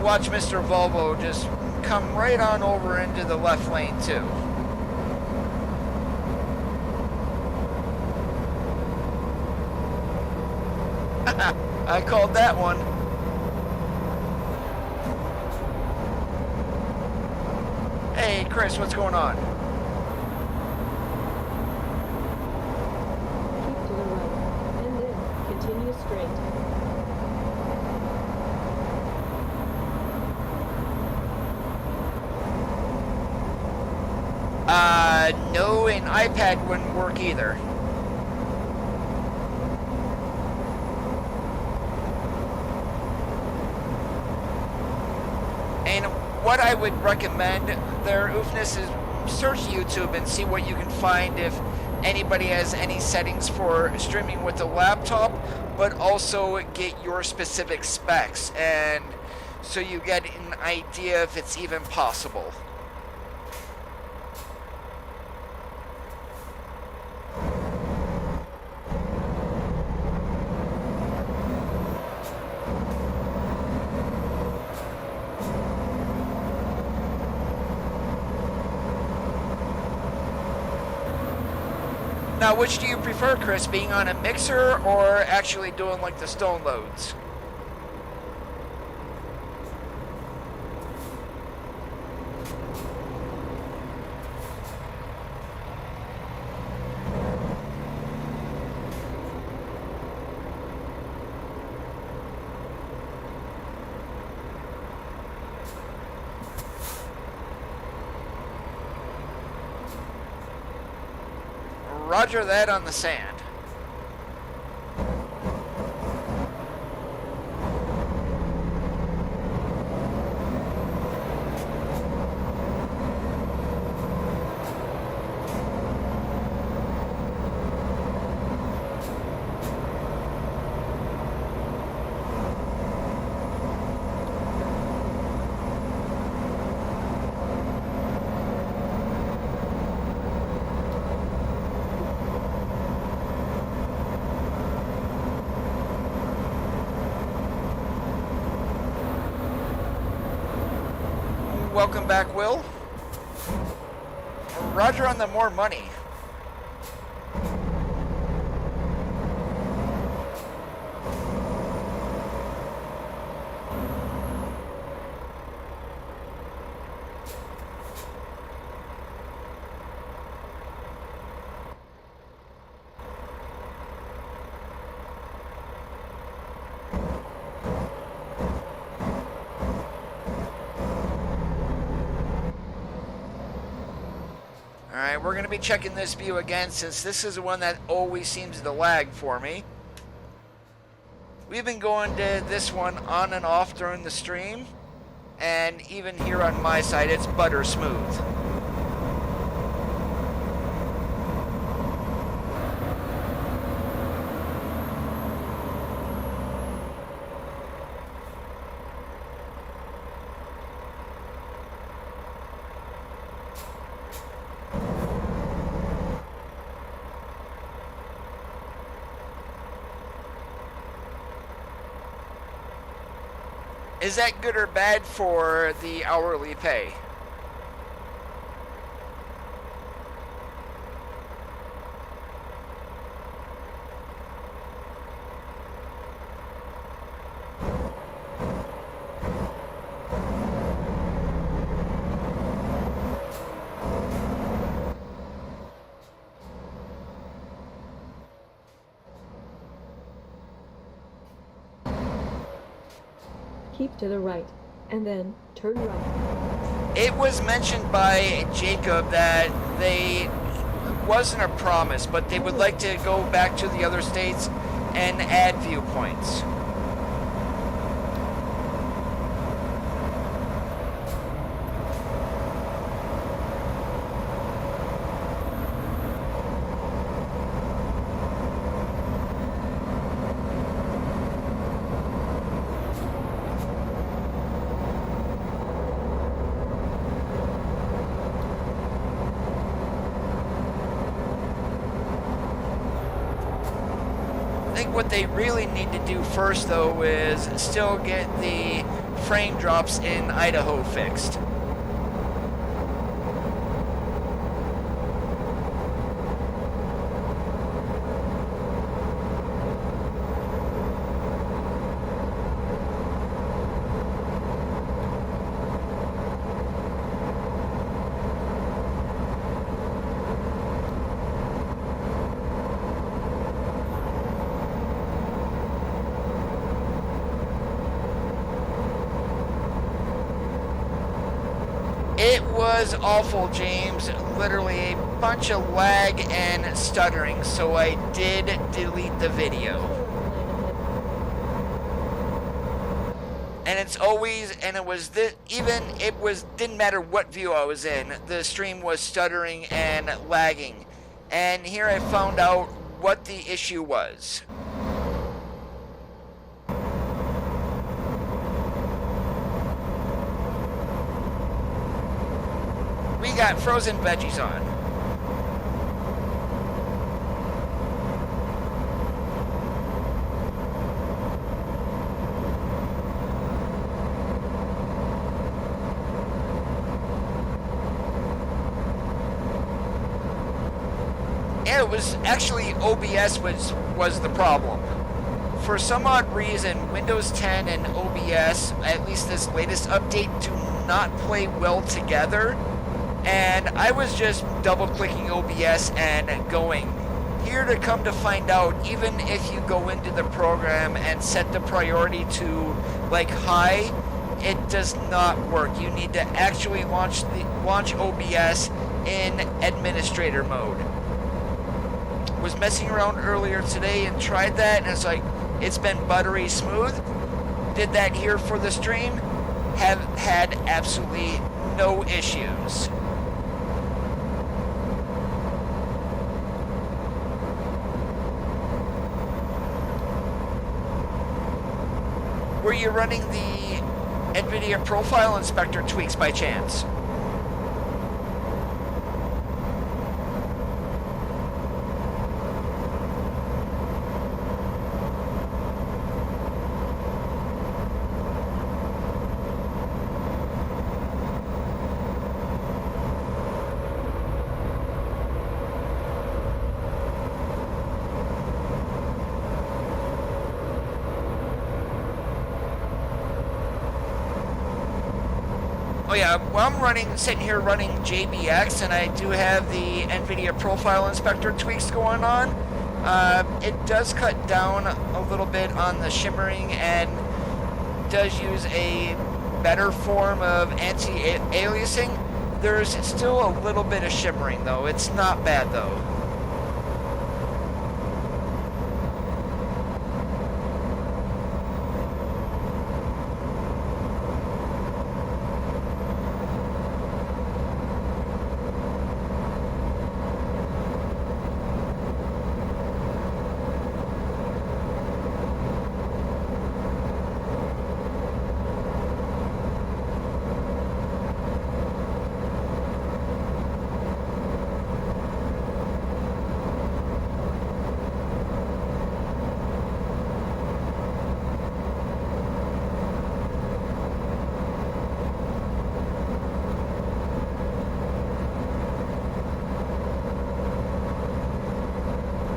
S1: Watch Mr. Volvo just come right on over into the left lane too. I called that one. Hey Chris, what's going on?
S2: Keep to the right, and then continue straight.
S1: No, an iPad wouldn't work either. And what I would recommend there, Oofness, is search YouTube and see what you can find if anybody has any settings for streaming with a laptop, but also get your specific specs, and so you get an idea if it's even possible. Now, which do you prefer, Chris, being on a mixer or actually doing like the stone loads? Roger that on the sand. Welcome back, Will. Roger on the more money. Alright, we're going to be checking this view again since this is the one that always seems to lag for me. We've been going to this one on and off during the stream, and even here on my side it's butter smooth. Is that good or bad for the hourly pay?
S2: Keep to the right, and then turn right.
S1: It was mentioned by Jacob that they wasn't a promise, but they would like to go back to the other states and add viewpoints. What they really need to do first, though, is still get the frame drops in Idaho fixed. It was awful, James. Literally a bunch of lag and stuttering, so I did delete the video. And it's always, and it was this, even it was, didn't matter what view I was in, the stream was stuttering and lagging. And here I found out what the issue was. We got frozen veggies on. And it was actually OBS was the problem. For some odd reason, Windows 10 and OBS, at least this latest update, do not play well together. And I was just double clicking OBS and going. Here to come to find out, even if you go into the program and set the priority to like high, it does not work. You need to actually launch OBS in administrator mode. was messing around earlier today and tried that, and it's like, it's been buttery smooth. Did that here for the stream. Have had absolutely no issues. Were you running the NVIDIA Profile Inspector tweaks by chance? Oh yeah, well, I'm sitting here running JBX, and I do have the NVIDIA Profile Inspector tweaks going on. It does cut down a little bit on the shimmering and does use a better form of anti-aliasing. There's still a little bit of shimmering though. It's not bad though.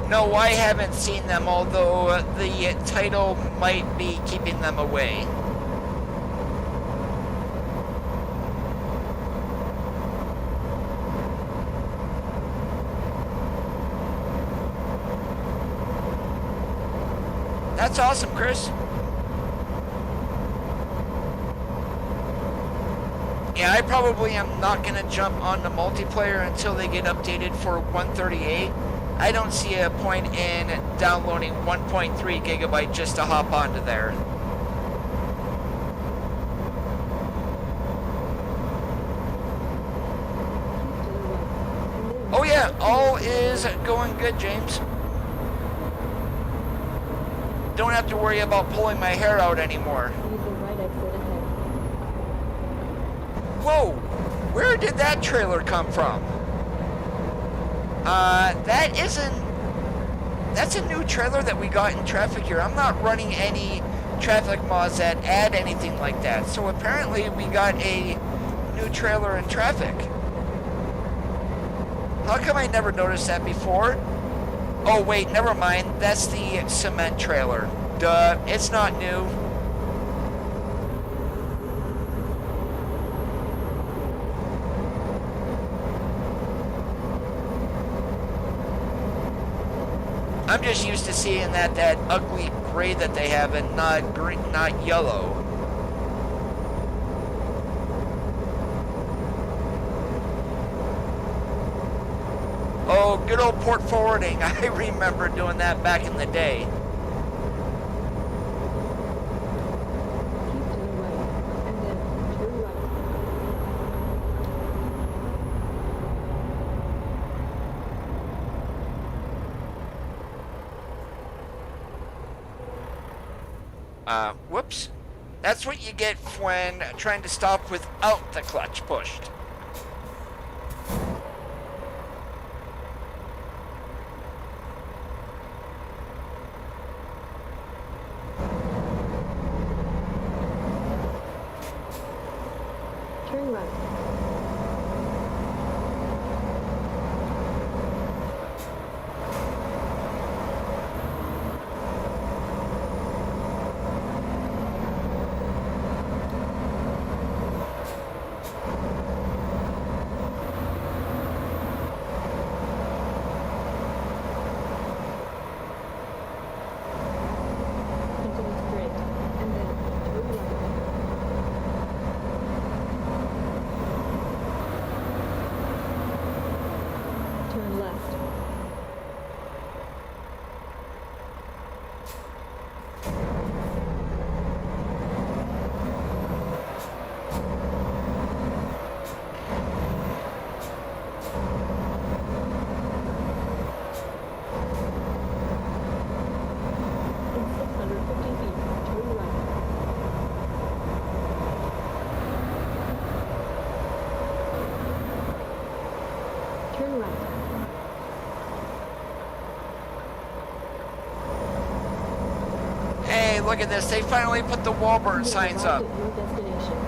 S1: No, I haven't seen them, although the title might be keeping them away. That's awesome, Chris. Yeah, I probably am not going to jump on the multiplayer until they get updated for 138. I don't see a point in downloading 1.3 gigabyte just to hop onto there. Oh yeah, all is going good, James. Don't have to worry about pulling my hair out anymore. Whoa, where did that trailer come from? That's a new trailer that we got in TrackIR. I'm not running any traffic mods that add anything like that. So apparently we got a new trailer in Traffic. How come I never noticed that before? Oh wait, never mind. That's the cement trailer. Duh, it's not new. I'm just used to seeing that ugly gray that they have and not green, not yellow. Oh, good old port forwarding. I remember doing that back in the day. Whoops. That's what you get when trying to stop without the clutch pushed.
S2: Turn right.
S1: look at this. They finally put the Walmart signs up.
S2: Your destination.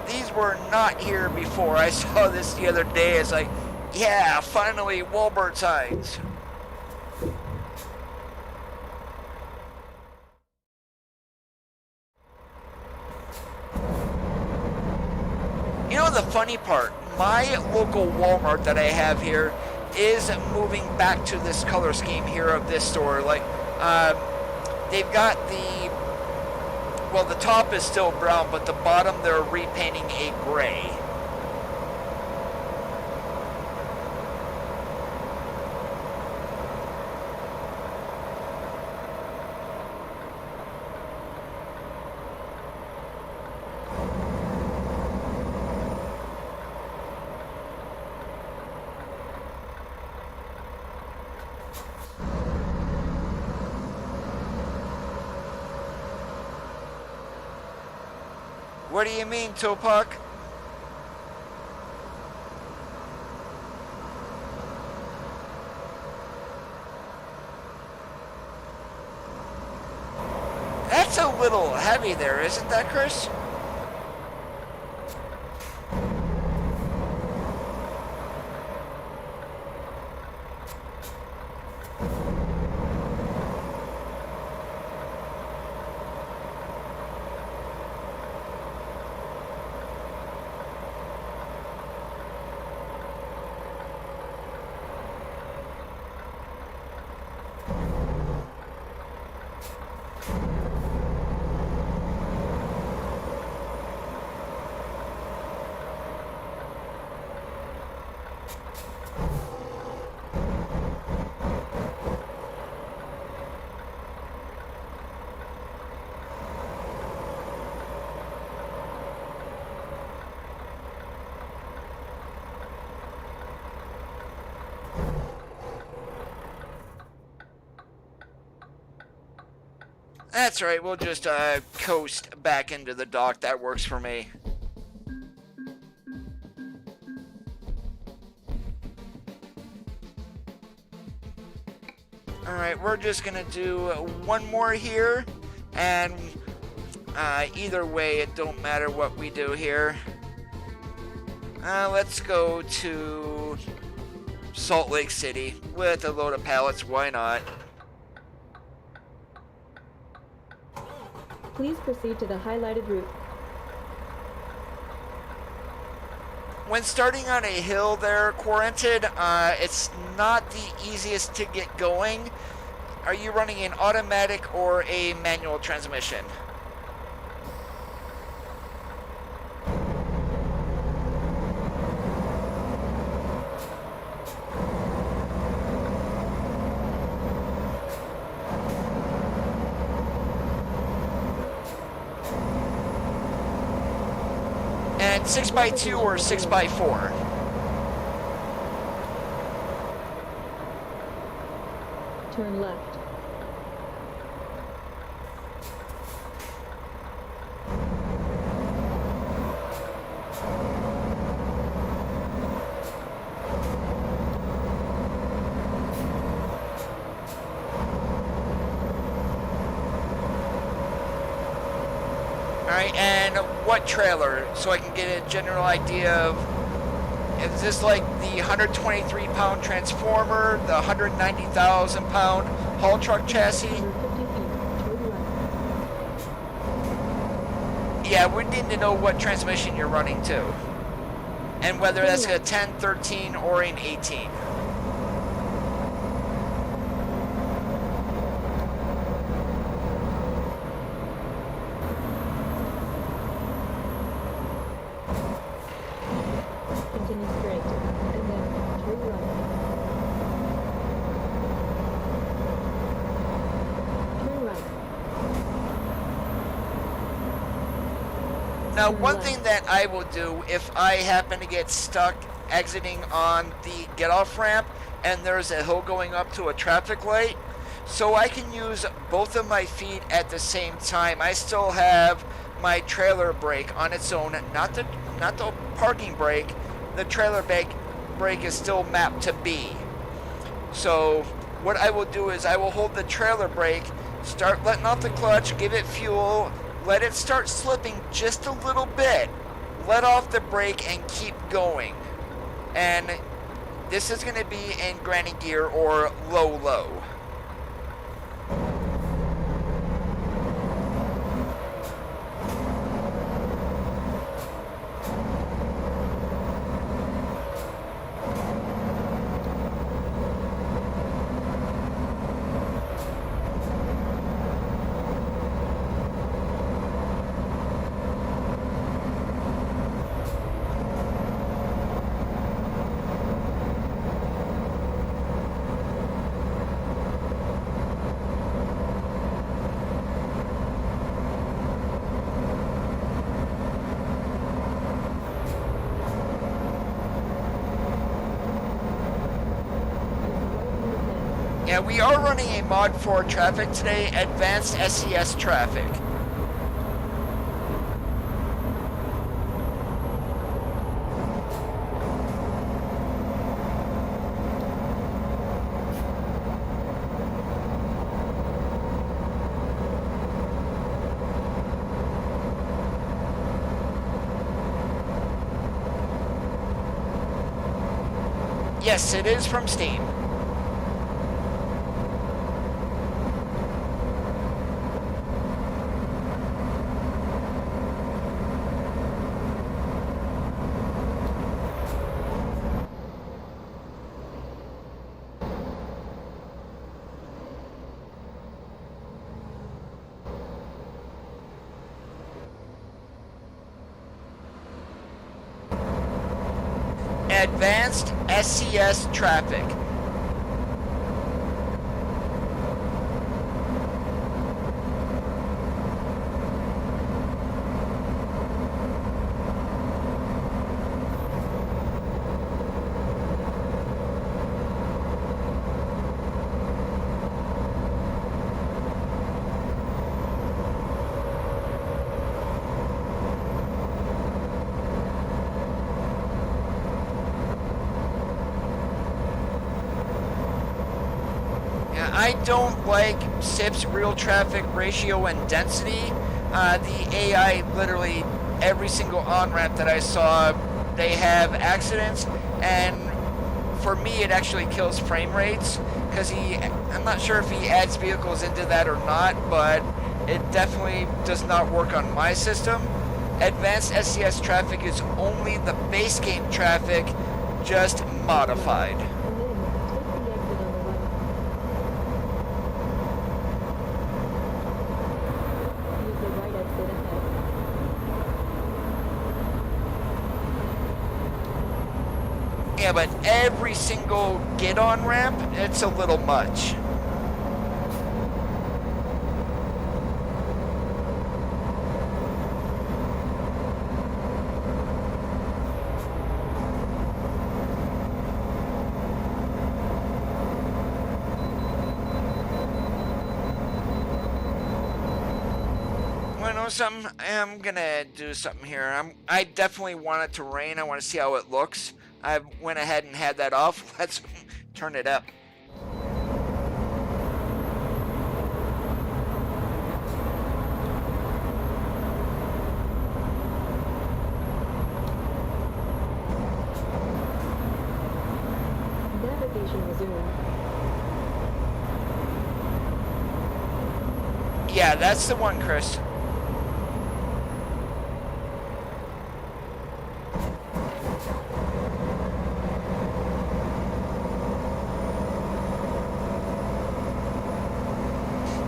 S1: These were not here before. I saw this the other day. It's like, yeah, finally Walmart signs. You know the funny part? My local Walmart that I have here is moving back to this color scheme here of this store. Like, they've got the top is still brown, but the bottom they're repainting a gray. What do you mean, Topak? That's a little heavy there, isn't that, Chris? That's right, we'll just coast back into the dock. That works for me. Alright, we're just gonna do one more here, and either way, it don't matter what we do here. Let's go to Salt Lake City with a load of pallets, why not?
S2: Please proceed to the highlighted route.
S1: When starting on a hill there, Quaranted, it's not the easiest to get going. Are you running an automatic or a manual transmission? And 6x2 or 6x4?
S2: Turn left.
S1: Alright, and what trailer? So I can get a general idea of, is this like the 123 pound transformer, the 190,000 pound haul truck chassis?
S2: 150 feet, turn left.
S1: Yeah, we need to know what transmission you're running to. And whether that's a 10, 13, or an 18.
S2: Continue straight, and then turn right. Turn right.
S1: Now, one thing that I will do if I happen to get stuck exiting on the get-off ramp and there's a hill going up to a traffic light, so I can use both of my feet at the same time. I still have my trailer brake on its own, not the parking brake. The trailer brake is still mapped to B. So what I will do is I will hold the trailer brake Start letting off the clutch, give it fuel, let it start slipping just a little bit. Let off the brake and keep going. And this is going to be in granny gear or low. Yeah, we are running a mod for traffic today, Advanced SCS Traffic. Yes, it is from Steam. Advanced SCS Traffic. I don't like SIP's real traffic ratio and density. The AI, literally every single on-ramp that I saw, they have accidents, and for me it actually kills frame rates, because I'm not sure if he adds vehicles into that or not, but it definitely does not work on my system. Advanced SCS Traffic is only the base game traffic, just modified. Yeah, but every single get-on ramp, it's a little much. Something, I'm gonna do something here. I definitely want it to rain. I want to see how it looks. I went ahead and had that off. Let's turn it up.
S2: Navigation resumed.
S1: Yeah, that's the one, Chris.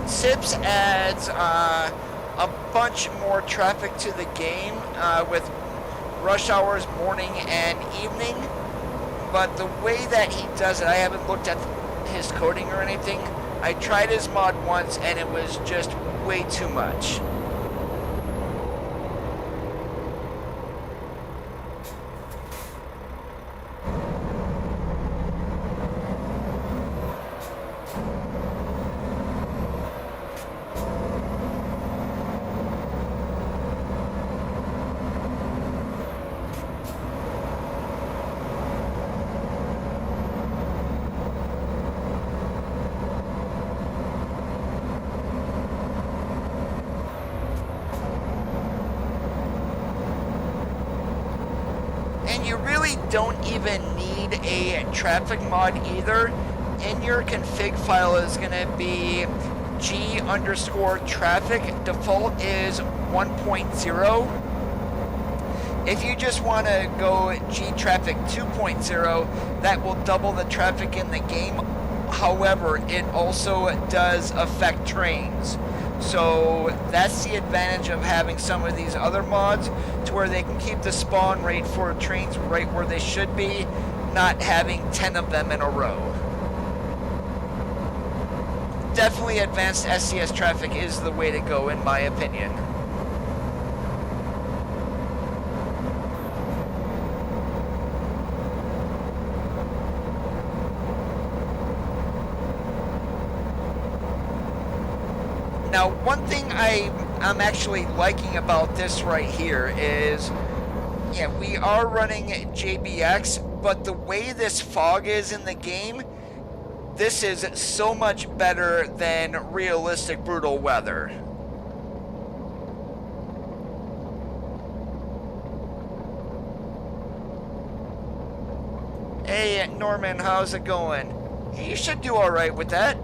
S1: SIPS adds a bunch more traffic to the game with rush hours, morning and evening, but the way that he does it, I haven't looked at his coding or anything. I tried his mod once and it was just way too much. don't even need a traffic mod either. In your config file is going to be g_traffic. Default is 1.0. If you just want to go gtraffic 2.0, that will double the traffic in the game. However, it also does affect trains. So that's the advantage of having some of these other mods, to where they can keep the spawn rate for trains right where they should be, not having 10 of them in a row. Definitely advanced SCS traffic is the way to go, in my opinion. Now, one thing I'm actually liking about this right here is, yeah, we are running JBX, but the way this fog is in the game, this is so much better than realistic brutal weather. Hey, Norman, how's it going? You should do all right with that.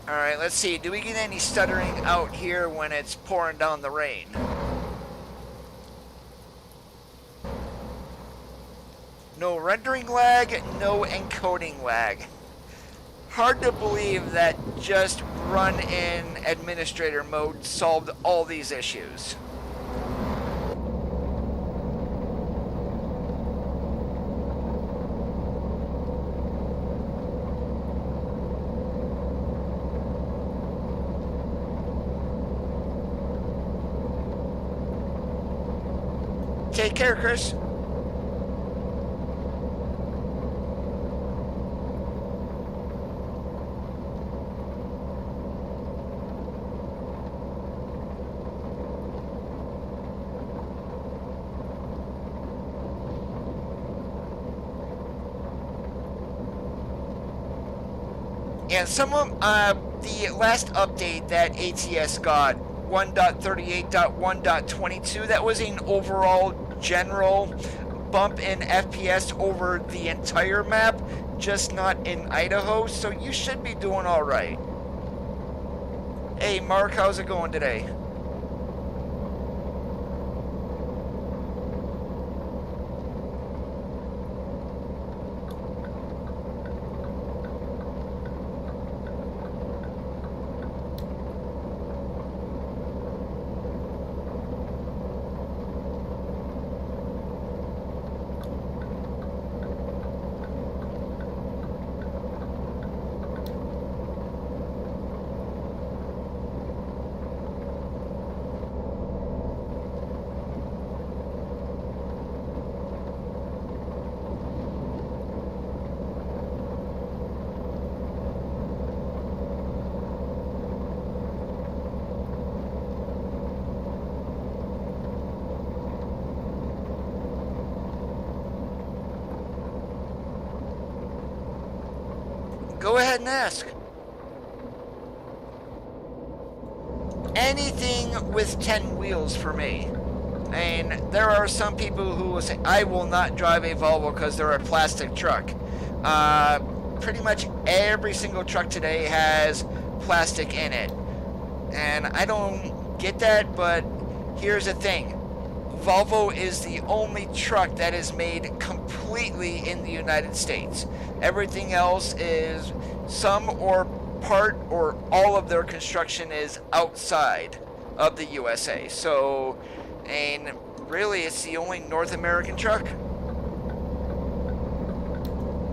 S1: Alright, let's see. Do we get any stuttering out here when it's pouring down the rain? No rendering lag, no encoding lag. Hard to believe that just run in administrator mode solved all these issues. Take care, Chris. And some of the last update that ATS got, 1.38.1.22, that was an overall general bump in FPS over the entire map, just not in Idaho, so you should be doing all right. Hey Mark, how's it going today? Go ahead and ask. Anything with 10 wheels for me. And there are some people who will say, I will not drive a Volvo because they're a plastic truck. Pretty much every single truck today has plastic in it. And I don't get that, but here's the thing. Volvo is the only truck that is made completely in the United States. Everything else is some or part or all of their construction is outside of the USA. So, and really it's the only North American truck.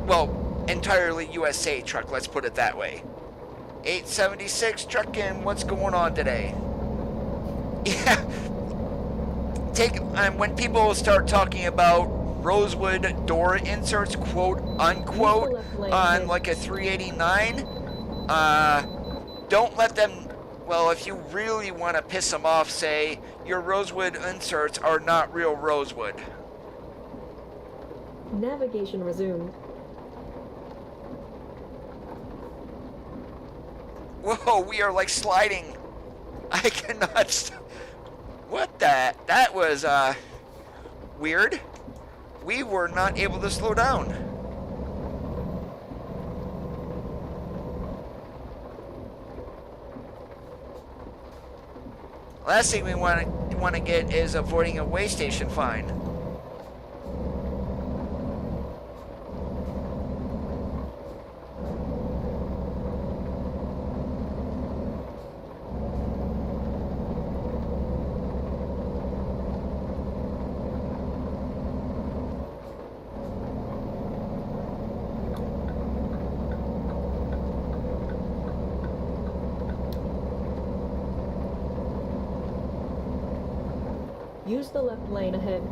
S1: Well, entirely USA truck, let's put it that way. 876 trucking, what's going on today? Yeah. and when people start talking about rosewood door inserts, quote unquote, on like a 389, don't let them, well, if you really want to piss them off, say your rosewood inserts are not real rosewood.
S2: Navigation resumed.
S1: Whoa, we are like sliding. I cannot. What the? That was weird. We were not able to slow down. Last thing we want to get is avoiding a way station fine.
S2: Use the left lane ahead.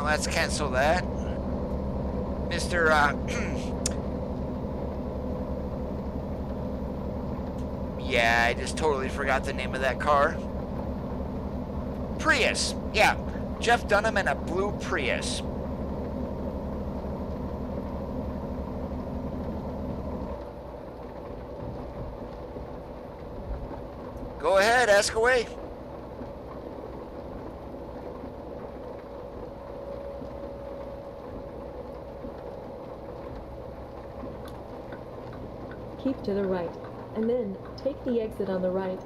S1: Let's cancel that. Mr. Yeah, I just totally forgot the name of that car. Prius. Yeah, Jeff Dunham in a blue Prius. Go ahead, ask away.
S2: Keep to the right, and then take the exit on the right.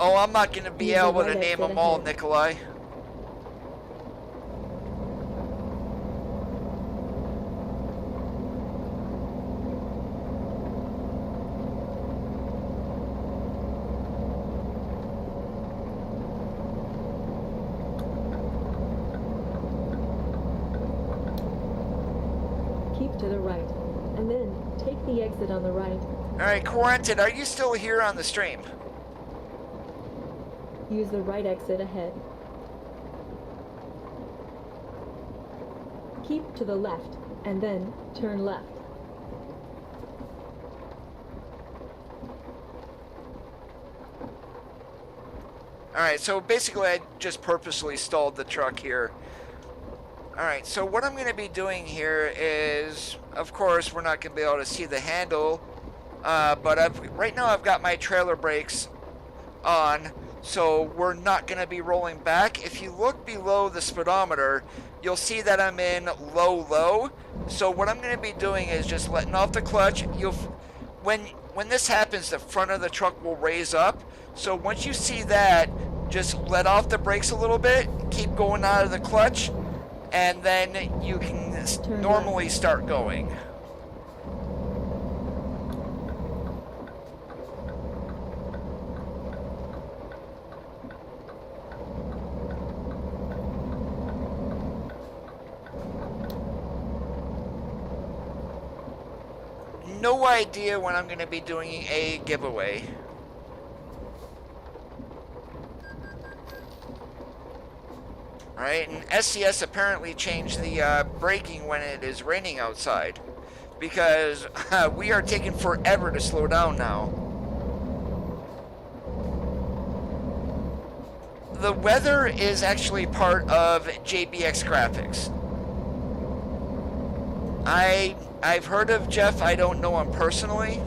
S1: Oh, I'm not going to be able to name them all, Nikolai.
S2: To the right, and then take the exit on the right.
S1: Alright, Quarantin, are you still here on the stream?
S2: Use the right exit ahead. Keep to the left, and then turn left.
S1: Alright, so basically I just purposely stalled the truck here. Alright, so what I'm going to be doing here is, of course, we're not going to be able to see the handle, but right now I've got my trailer brakes on, so we're not going to be rolling back. If you look below the speedometer, you'll see that I'm in low. So what I'm going to be doing is just letting off the clutch. When this happens, the front of the truck will raise up. So once you see that, just let off the brakes a little bit, keep going out of the clutch, and then you can normally start going. No idea when I'm going to be doing a giveaway. Right, and SCS apparently changed the braking when it is raining outside, because we are taking forever to slow down now. the weather is actually part of JBX graphics. I've heard of Jeff. I don't know him personally.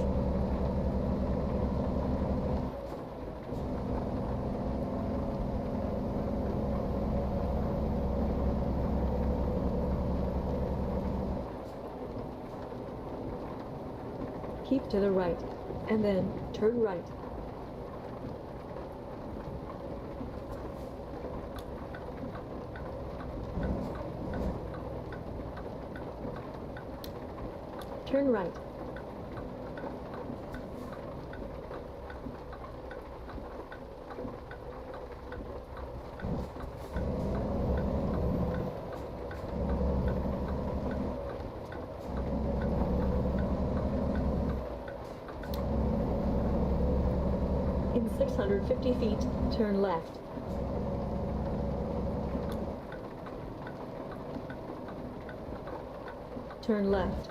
S2: Keep to the right, and then turn right. Turn right. In 650 feet, turn left. Turn left.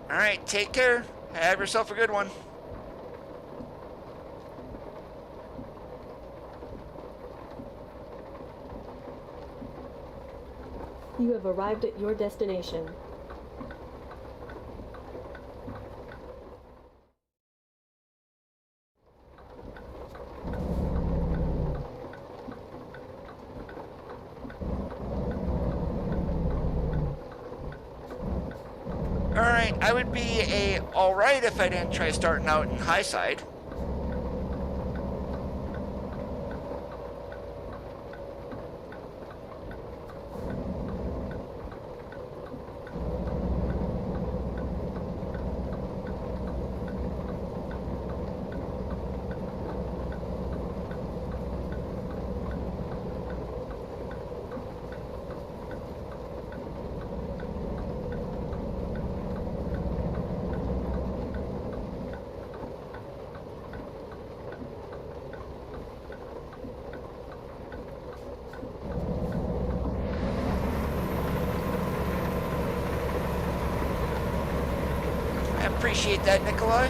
S1: All right, take care. Have yourself a good one.
S2: You have arrived at your destination.
S1: Alright, I would be alright if I didn't try starting out in high side. I appreciate that, Nikolai.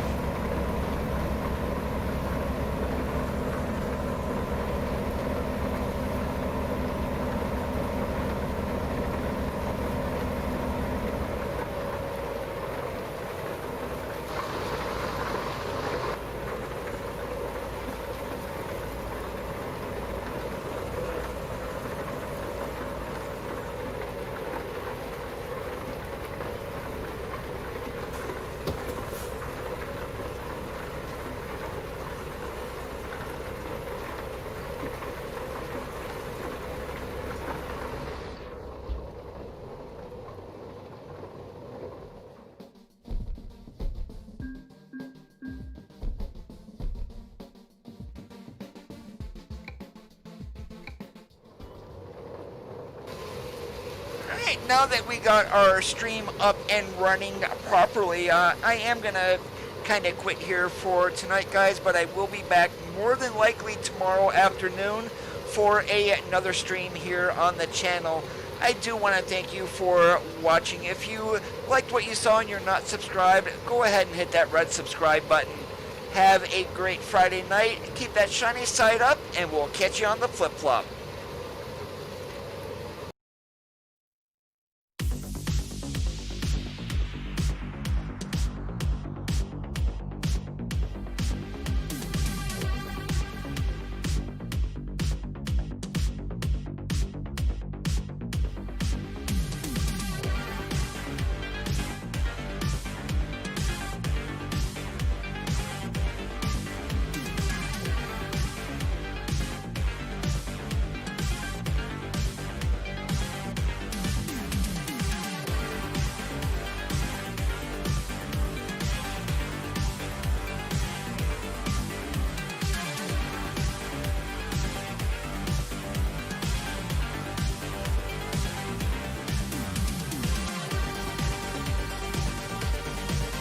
S1: Alright, now that we got our stream up and running properly, I am gonna kind of quit here for tonight, guys, but I will be back more than likely tomorrow afternoon for another stream here on the channel. I do want to thank you for watching. If you liked what you saw and you're not subscribed, go ahead and hit that red subscribe button. Have a great Friday night, keep that shiny side up, and we'll catch you on the flip-flop.